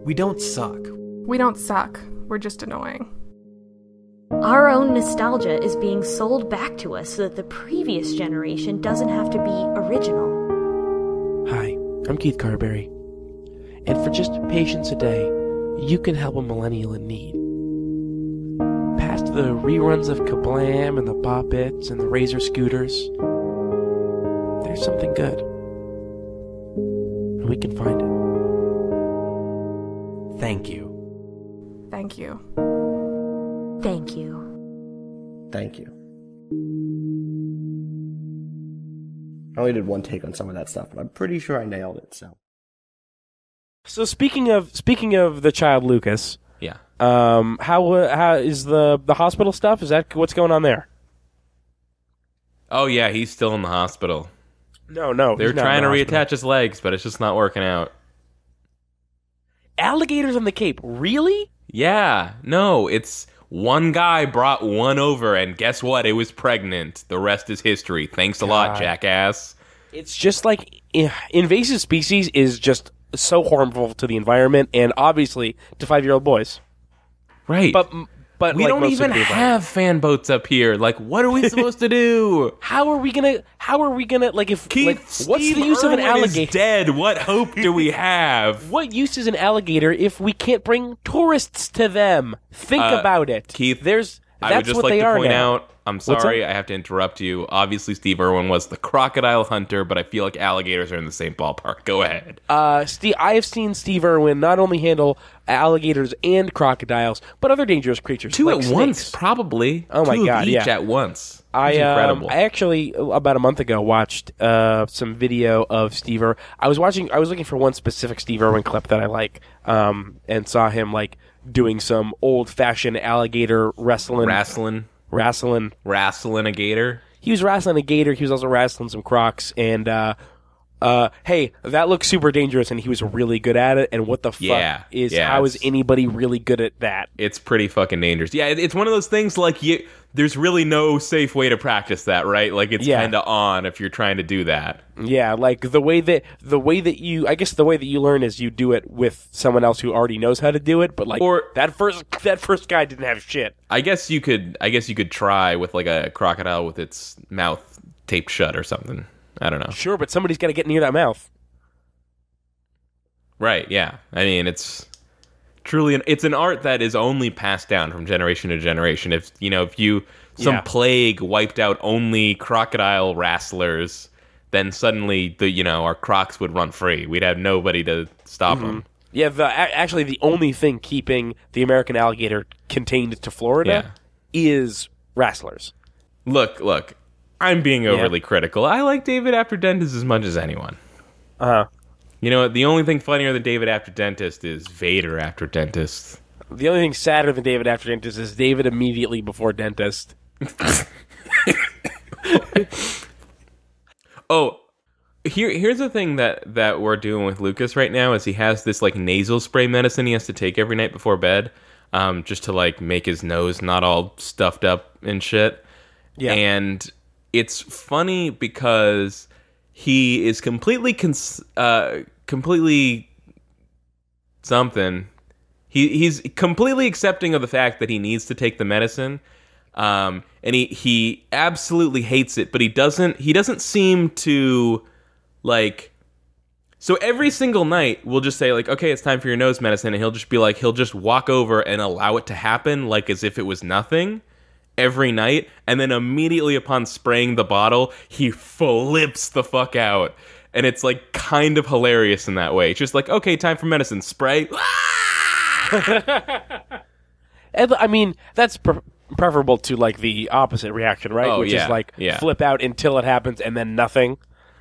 We don't suck. We don't suck. We're just annoying. Our own nostalgia is being sold back to us so that the previous generation doesn't have to be original. Hi, I'm Keith Carberry. And for just patience a day, you can help a millennial in need. Past the reruns of Kablam and the Bop-Its and the Razor Scooters, there's something good. And we can find it. Thank you. Thank you. Thank you. Thank you. I only did one take on some of that stuff, but I'm pretty sure I nailed it, so. So speaking of the child Lucas, Yeah. how is the hospital stuff? Is that what's going on there? Oh yeah, he's still in the hospital. No, They're he's not trying to in the hospital. reattach his legs, but it's just not working out. Alligators on the Cape, really? Yeah, no, it's one guy brought one over, and guess what? It was pregnant. The rest is history. Thanks a lot, jackass. It's just like invasive species is just so harmful to the environment and obviously to 5-year-old boys. Right. But But we like, don't most even people have fan boats up here. Like, what are we supposed to do? How are we gonna? Like, if Keith, like, what's Steve the use of an Irwin is alligator? dead. What hope do we have? What use is an alligator if we can't bring tourists to them? Think about it, Keith. That's I would just what like they to are point now. out, I'm sorry, I have to interrupt you. Obviously, Steve Irwin was the crocodile hunter, but I feel like alligators are in the same ballpark. Go ahead. I have seen Steve Irwin not only handle alligators and crocodiles, but other dangerous creatures. Two like at snakes. once, probably. Oh my Two God, of each yeah. at once. I incredible. I actually about a month ago watched some video of Steve Irwin. I was looking for one specific Steve Irwin clip that I like, and saw him like doing some old fashioned alligator wrestling. Wrestling a gator. He was wrestling a gator. He was also wrestling some crocs, and hey, that looks super dangerous, and he was really good at it. And what the fuck how is anybody really good at that? It's pretty fucking dangerous. Yeah, it's one of those things like there's really no safe way to practice that, right? Like it's kind of on if you're trying to do that. Yeah, like the way that you, I guess the way that you learn is you do it with someone else who already knows how to do it. But like, that first guy didn't have shit. I guess you could try with like a crocodile with its mouth taped shut or something. I don't know. Sure, but somebody's got to get near that mouth. Right, yeah. I mean, it's truly it's an art that is only passed down from generation to generation. If some plague wiped out only crocodile wrestlers, then suddenly our crocs would run free. We'd have nobody to stop them. Yeah, actually the only thing keeping the American alligator contained to Florida is wrestlers. Look. I'm being overly critical. I like David After Dentist as much as anyone. You know what? The only thing funnier than David After Dentist is Vader After Dentist. The only thing sadder than David After Dentist is David immediately before Dentist. Oh, here's the thing that we're doing with Lucas right now is he has this like nasal spray medicine he has to take every night before bed, just to like make his nose not all stuffed up and shit. Yeah, and it's funny because he is completely something. He's completely accepting of the fact that he needs to take the medicine, and he absolutely hates it. But he doesn't seem to like. So every single night we'll just say like, okay, it's time for your nose medicine, and he'll just walk over and allow it to happen like as if it was nothing. Every night, and then immediately upon spraying the bottle, he flips the fuck out. And it's like kind of hilarious in that way. It's just like, okay, time for medicine. Spray. I mean, that's preferable to like the opposite reaction, right? Which is like flip out until it happens and then nothing.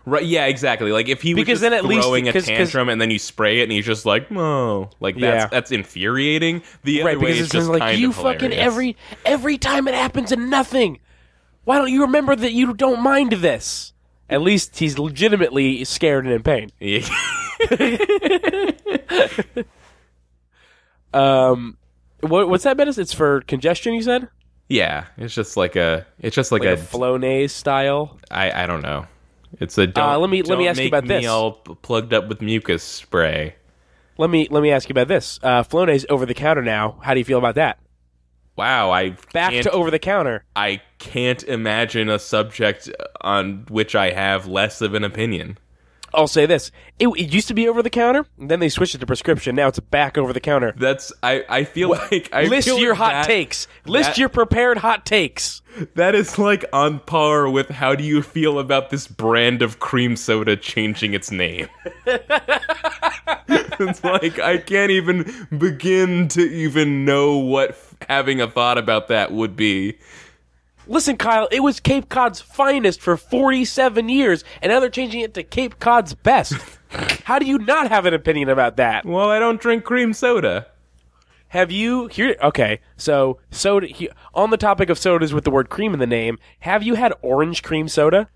Right? Yeah, exactly. Like if he was just throwing a tantrum and then you spray it and he's just like, "Oh," like that's infuriating. The other way is just like kind you of hilarious. fucking every time it happens and nothing. Why don't you remember that you don't mind this? At least he's legitimately scared and in pain. Yeah. What's that medicine? It's for congestion, you said? Yeah, it's just like a Flonase style. I don't know. It's a let me ask you about this. Me all plugged up with mucus spray. Let me ask you about this. Flonase over the counter now. How do you feel about that? Wow, back to over the counter. I can't imagine a subject on which I have less of an opinion. I'll say this: it used to be over the counter, and then they switched it to prescription. Now it's back over the counter. I feel like list your hot takes. List your prepared hot takes. That is like on par with how do you feel about this brand of cream soda changing its name? It's like I can't even begin to even know what having a thought about that would be. Listen, Kyle, it was Cape Cod's finest for 47 years, and now they're changing it to Cape Cod's best. How do you not have an opinion about that? Well, I don't drink cream soda. Have you okay, so soda on the topic of sodas with the word cream in the name, have you had orange cream soda?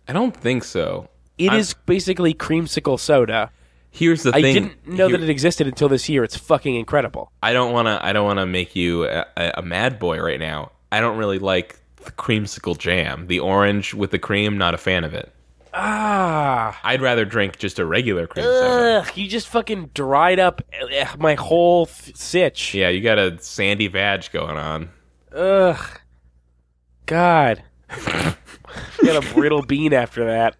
I don't think so. It is basically creamsicle soda. Here's the thing. I didn't know that it existed until this year. It's fucking incredible. I don't want to make you a mad boy right now. I don't really like the creamsicle jam. The orange with the cream, not a fan of it. I'd rather drink just a regular cream soda. Ugh, you just fucking dried up my whole sitch. Yeah, you got a sandy vag going on. Ugh. God. Got a brittle bean after that.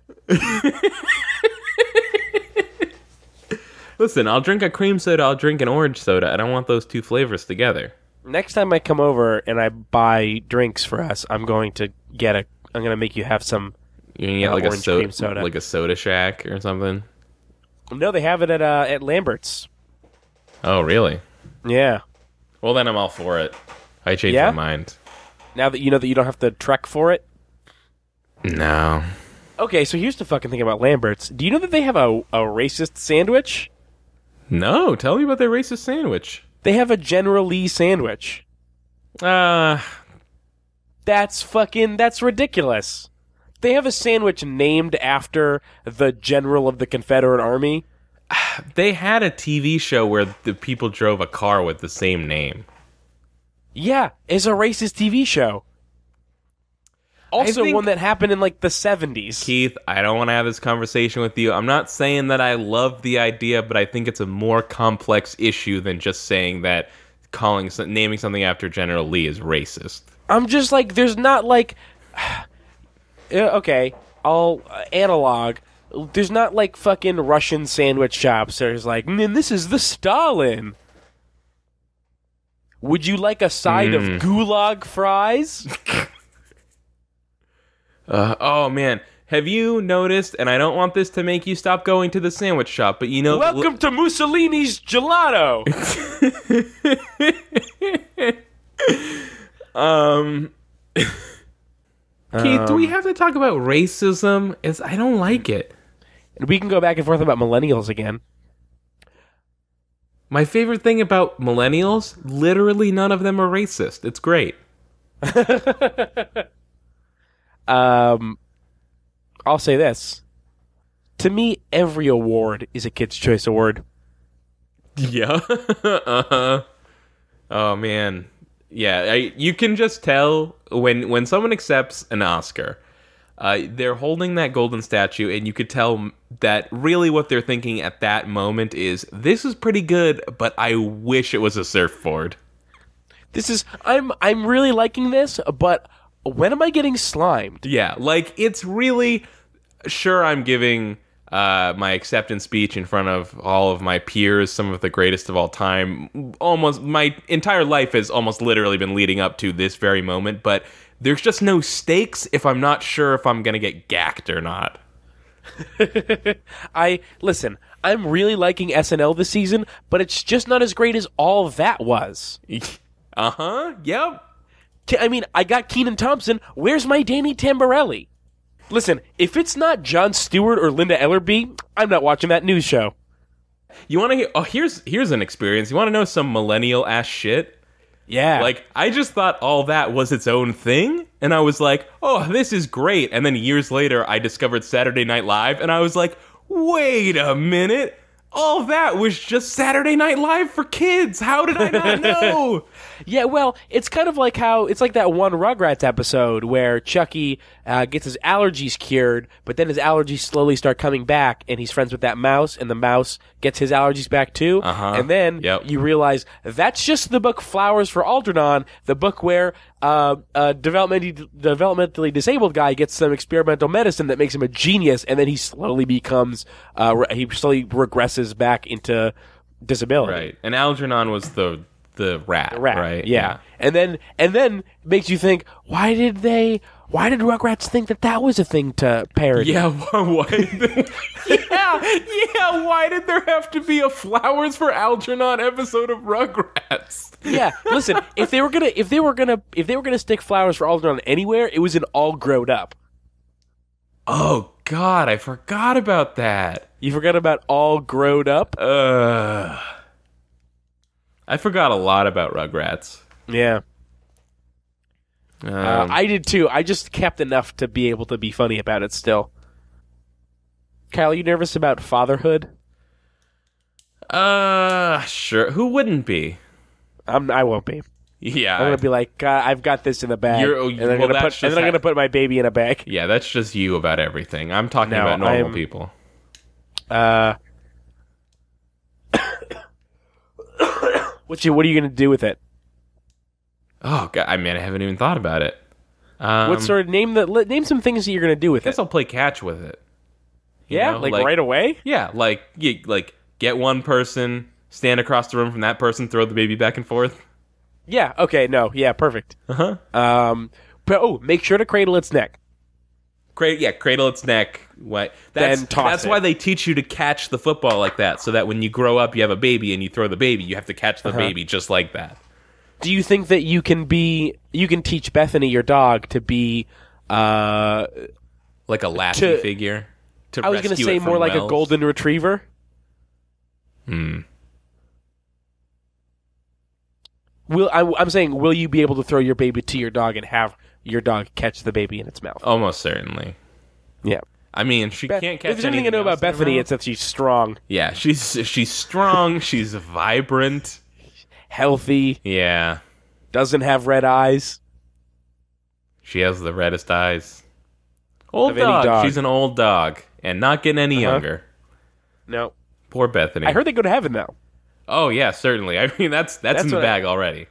Listen, I'll drink a cream soda, I'll drink an orange soda. I don't want those two flavors together. Next time I come over and I buy drinks for us, I'm going to make you have some. You can get like orange cream soda. Like a Soda Shack or something. No, they have it at Lambert's. Oh, really? Yeah. Well, then I'm all for it. I changed my mind. Now that you know that you don't have to trek for it? No. Okay, so here's the fucking thing about Lambert's. Do you know that they have a racist sandwich? No, tell me about their racist sandwich. They have a General Lee sandwich. That's ridiculous. They have a sandwich named after the general of the Confederate Army. They had a TV show where the people drove a car with the same name. Yeah, it's a racist TV show. Also, one that happened in, like, the 70s. Keith, I don't want to have this conversation with you. I'm not saying that I love the idea, but I think it's a more complex issue than just saying that naming something after General Lee is racist. I'm just like, there's not, like... Okay, I'll analog. There's not, like, fucking Russian sandwich shops. There's like, this is the Stalin. Would you like a side of gulag fries? Oh, man. Have you noticed, and I don't want this to make you stop going to the sandwich shop, but you know... Welcome to Mussolini's Gelato! Keith, do we have to talk about racism? I don't like it. And we can go back and forth about millennials again. My favorite thing about millennials, literally none of them are racist. It's great. I'll say this. To me, every award is a Kid's Choice Award. Yeah. Oh, man. Yeah, you can just tell when someone accepts an Oscar, they're holding that golden statue, and you could tell that really what they're thinking at that moment is, this is pretty good, but I wish it was a surfboard. I'm really liking this, but when am I getting slimed? Yeah, like, it's really... Sure, I'm giving my acceptance speech in front of all of my peers, some of the greatest of all time. Almost my entire life has almost literally been leading up to this very moment, but there's just no stakes if I'm not sure if I'm going to get gacked or not. Listen, I'm really liking SNL this season, but it's just not as great as all that was. Uh-huh, yep. I mean, I got Kenan Thompson. Where's my Danny Tamborelli? Listen, if it's not Jon Stewart or Linda Ellerby, I'm not watching that news show. You want to hear... Oh, here's an experience. You want to know some millennial-ass shit? Yeah. Like, I just thought all that was its own thing, and I was like, oh, this is great. And then years later, I discovered Saturday Night Live, and I was like, wait a minute. All that was just Saturday Night Live for kids. How did I not know? Yeah, well, it's kind of like it's like that one Rugrats episode where Chucky gets his allergies cured, but then his allergies slowly start coming back, and he's friends with that mouse, and the mouse gets his allergies back too. And then you realize that's just the book Flowers for Algernon, the book where a developmentally disabled guy gets some experimental medicine that makes him a genius, and then he slowly becomes, he slowly regresses back into disability. Right, and Algernon was the rat, right? Yeah. And then makes you think, why did Rugrats think that was a thing to parody? Yeah, why did there have to be a Flowers for Algernon episode of Rugrats? Yeah, listen, if they were gonna stick Flowers for Algernon anywhere, it was in All Growed Up. Oh God, I forgot about that. You forgot about All Growed Up? I forgot a lot about Rugrats. Yeah. I did too. I just kept enough to be able to be funny about it still. Kyle, are you nervous about fatherhood? Sure. Who wouldn't be? I won't be. Yeah, I'm gonna be like, I've got this in the bag, and then I'm gonna put my baby in a bag. Yeah, that's just you about everything. I'm talking about normal people. What are you gonna do with it? Oh God, I haven't even thought about it. What sort of name some things that you're gonna do with I guess it? I'll play catch with it. You Yeah, know, like right away. Yeah, like get one person, stand across the room from that person, throw the baby back and forth. Yeah. Okay. No. Yeah. Perfect. Uh-huh. Make sure to cradle its neck. Cradle its neck. What? Then toss That's it. why they teach you to catch the football like that, so that when you grow up, you have a baby and you throw the baby, you have to catch the baby just like that. Do you think that you can teach Bethany, your dog, to be like a Lassie figure? I was going to say more like a golden retriever. I'm saying, will you be able to throw your baby to your dog and have your dog catch the baby in its mouth? Almost certainly. Yeah. I mean, she can't catch anything. If there's anything I know about Bethany, it's that she's strong. Yeah, she's strong. She's vibrant, healthy. Yeah. Doesn't have red eyes. She has the reddest eyes. Old dog. She's an old dog and not getting any younger. No. Poor Bethany. I heard they go to heaven though. Oh yeah, certainly. I mean, that's in the bag already.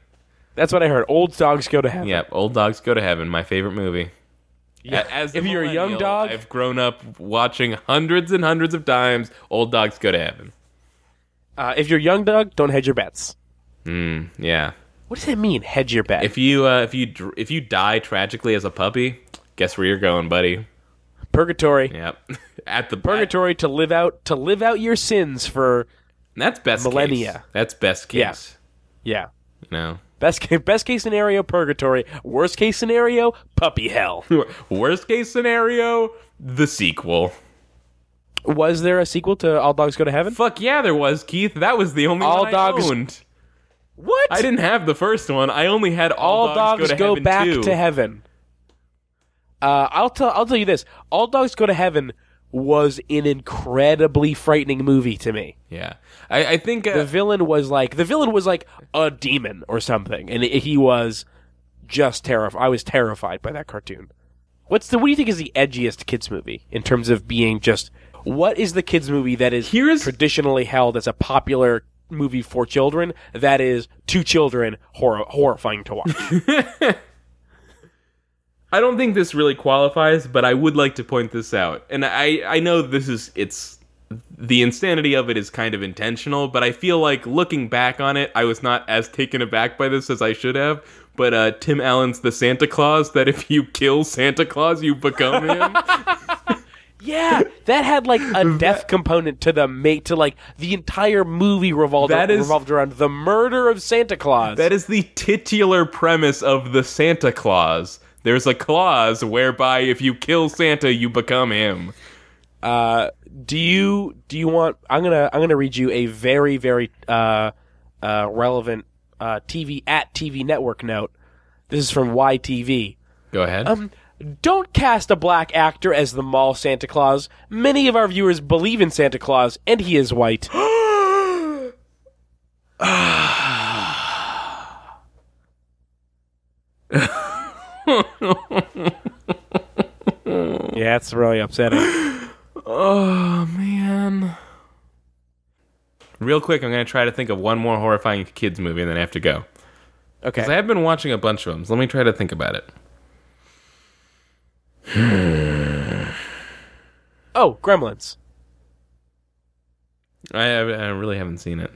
That's what I heard. Old dogs go to heaven. Yep, Old Dogs Go to Heaven. My favorite movie. Yeah. As if you're a young dog, I've grown up watching hundreds and hundreds of times Old Dogs Go to Heaven. If you're a young dog, don't hedge your bets. Yeah. What does that mean? Hedge your bet. If you die tragically as a puppy, guess where you're going, buddy? Purgatory. Yep. At the purgatory to live out your sins for that's best millennia. Case. That's best case. Yeah. You know. Best case scenario, purgatory. Worst case scenario, puppy hell. Worst case scenario, the sequel. Was there a sequel to All Dogs Go to Heaven? Fuck yeah, there was, Keith. That was the only one I owned. What? I didn't have the first one. I only had All Dogs Go Back to Heaven. I'll tell you this. All Dogs Go to Heaven was an incredibly frightening movie to me. Yeah. I think the villain was like a demon or something, and he was just terrified. I was terrified by that cartoon. What do you think is the edgiest kids movie in terms of being just? What is the kids movie that is traditionally held as a popular movie for children that is to children horrifying to watch? I don't think this really qualifies, but I would like to point this out. And I know it's the insanity of it is kind of intentional, but I feel like looking back on it, I was not as taken aback by this as I should have. But Tim Allen's The Santa Claus, that if you kill Santa Claus, you become him. Yeah, that had like a death component to the entire movie revolved around the murder of Santa Claus. That is the titular premise of The Santa Claus. There's a clause whereby if you kill Santa, you become him. Do you want? I'm gonna read you a very very relevant TV network note. This is from YTV. Go ahead. Don't cast a black actor as the mall Santa Claus. Many of our viewers believe in Santa Claus, and he is white. Yeah, it's really upsetting. Oh, man. Real quick, I'm going to try to think of one more horrifying kids movie and then I have to go. Okay. Because I have been watching a bunch of them, so let me try to think about it. Oh, Gremlins. I really haven't seen it.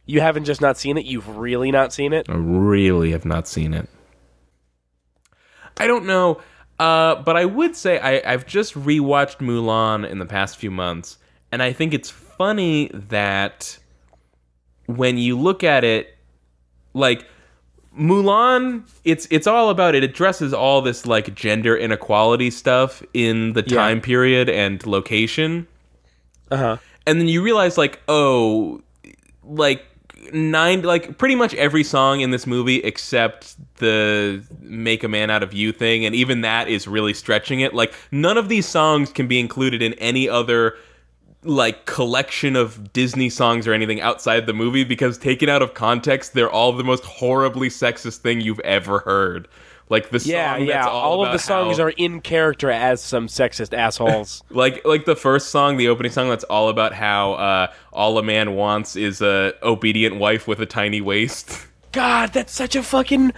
You haven't just not seen it? You've really not seen it? I really have not seen it. I don't know, but I would say I've just rewatched Mulan in the past few months, and I think it's funny that when you look at it, like, Mulan, it's all about it. It addresses all this, like, gender inequality stuff in the time period and location. Uh-huh. And then you realize, like, oh, like, pretty much every song in this movie except the Make a Man Out of You thing, and even that is really stretching it. Like, none of these songs can be included in any other like collection of Disney songs or anything outside the movie, because taken out of context, they're all the most horribly sexist thing you've ever heard. Like the song that's all of about the songs are in character as some sexist assholes. like the first song, the opening song, that's all about how all a man wants is a obedient wife with a tiny waist. God, that's such a fucking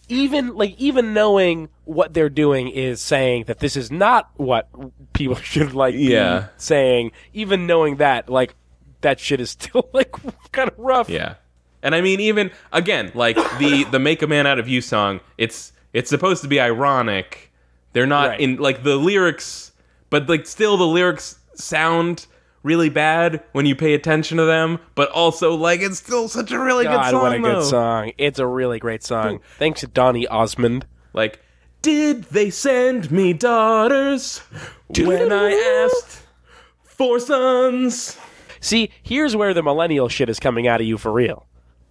even knowing what they're doing is saying that this is not what people should be saying. Even knowing that, like, that shit is still like kind of rough. Yeah. And I mean, even, again, like, the Make a Man Out of You song, it's supposed to be ironic. They're not in, like, the lyrics, but, like, still the lyrics sound really bad when you pay attention to them, but also, like, it's still such a really good song, what a good song. It's a really great song. Thanks to Donny Osmond. Like, did they send me daughters when I asked for sons? See, here's where the millennial shit is coming out of you for real.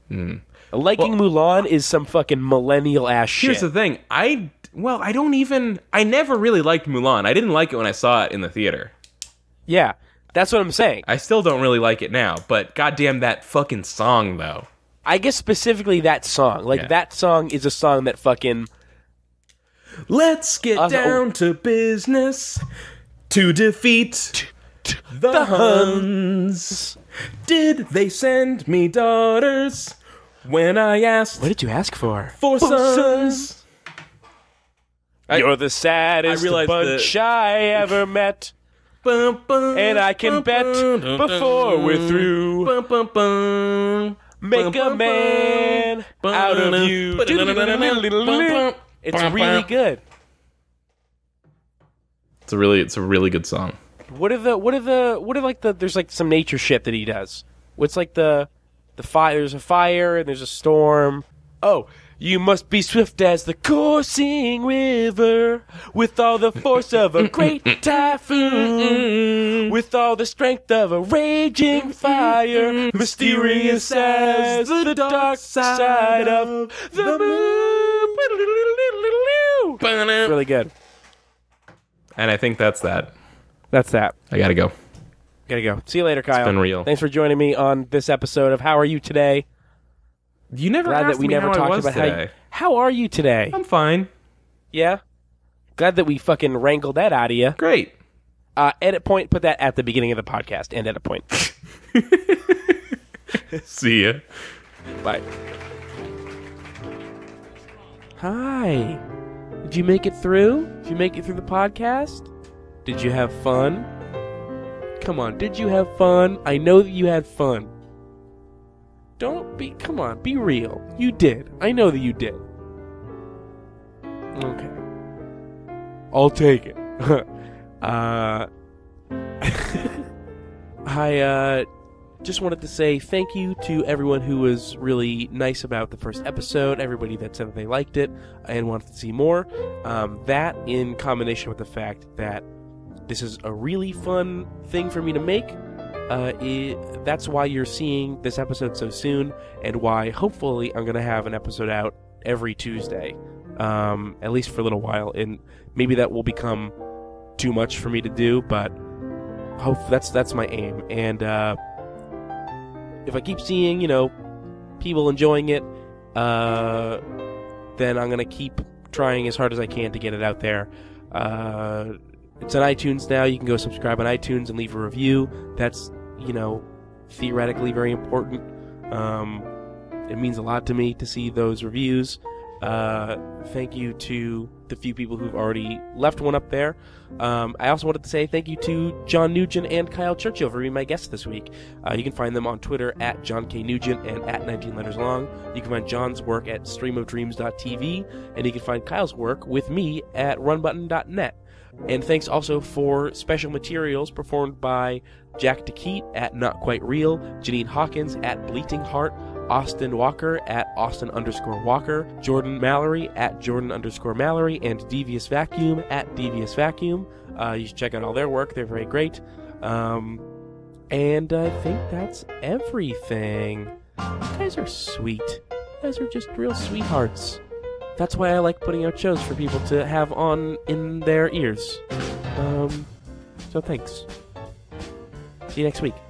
Liking Mulan is some fucking millennial ass shit. Here's the thing. I never really liked Mulan. I didn't like it when I saw it in the theater. Yeah, that's what I'm saying. I still don't really like it now, but goddamn that fucking song, though. I guess specifically that song. Like, that song is a song that fucking... Let's get down to business to defeat the Huns. Did they send me daughters when I asked... What did you ask for? For sons. You're the saddest bunch I ever met. And I can bet before we're through, make a man out of you. It's really good. It's a really good song. There's like some nature shit that he does. What's like the fire? There's a fire and there's a storm. Oh, you must be swift as the coursing river, with all the force of a great typhoon, with all the strength of a raging fire, mysterious as the dark side of the moon. Really good. And I think that's that. That's that. I gotta go. See you later, Kyle. It's been real. Thanks for joining me on this episode of How Are You Today? You never asked me how I was today. How are you today? I'm fine. Yeah? Glad that we fucking wrangled that out of you. Great. Edit point, put that at the beginning of the podcast. And edit point. See ya. Bye. Hi. Did you make it through? Did you make it through the podcast? Did you have fun? Come on, did you have fun? I know that you had fun. Come on, be real. You did. I know that you did. Okay. I'll take it. I just wanted to say thank you to everyone who was really nice about the first episode, everybody that said that they liked it and wanted to see more. That, in combination with the fact that this is a really fun thing for me to make, that's why you're seeing this episode so soon, and why hopefully I'm going to have an episode out every Tuesday, at least for a little while, and maybe that will become too much for me to do, but that's my aim. And if I keep seeing, people enjoying it, then I'm going to keep trying as hard as I can to get it out there. It's on iTunes now. You can go subscribe on iTunes and leave a review. That's, theoretically very important. It means a lot to me to see those reviews. Thank you to the few people who've already left one up there. I also wanted to say thank you to John Nugent and Kyle Churchill for being my guests this week. You can find them on Twitter at John K. Nugent and at 19 letters long. You can find John's work at streamofdreams.tv, and you can find Kyle's work with me at runbutton.net. And thanks also for special materials performed by Jack DeKeat at Not Quite Real, Janine Hawkins at Bleating Heart, Austin Walker at Austin_Walker, Jordan Mallory at Jordan_Mallory, and Devious Vacuum at Devious Vacuum. You should check out all their work. They're very great. And I think that's everything. You guys are sweet. You guys are just real sweethearts. That's why I like putting out shows for people to have on in their ears. So thanks. See you next week.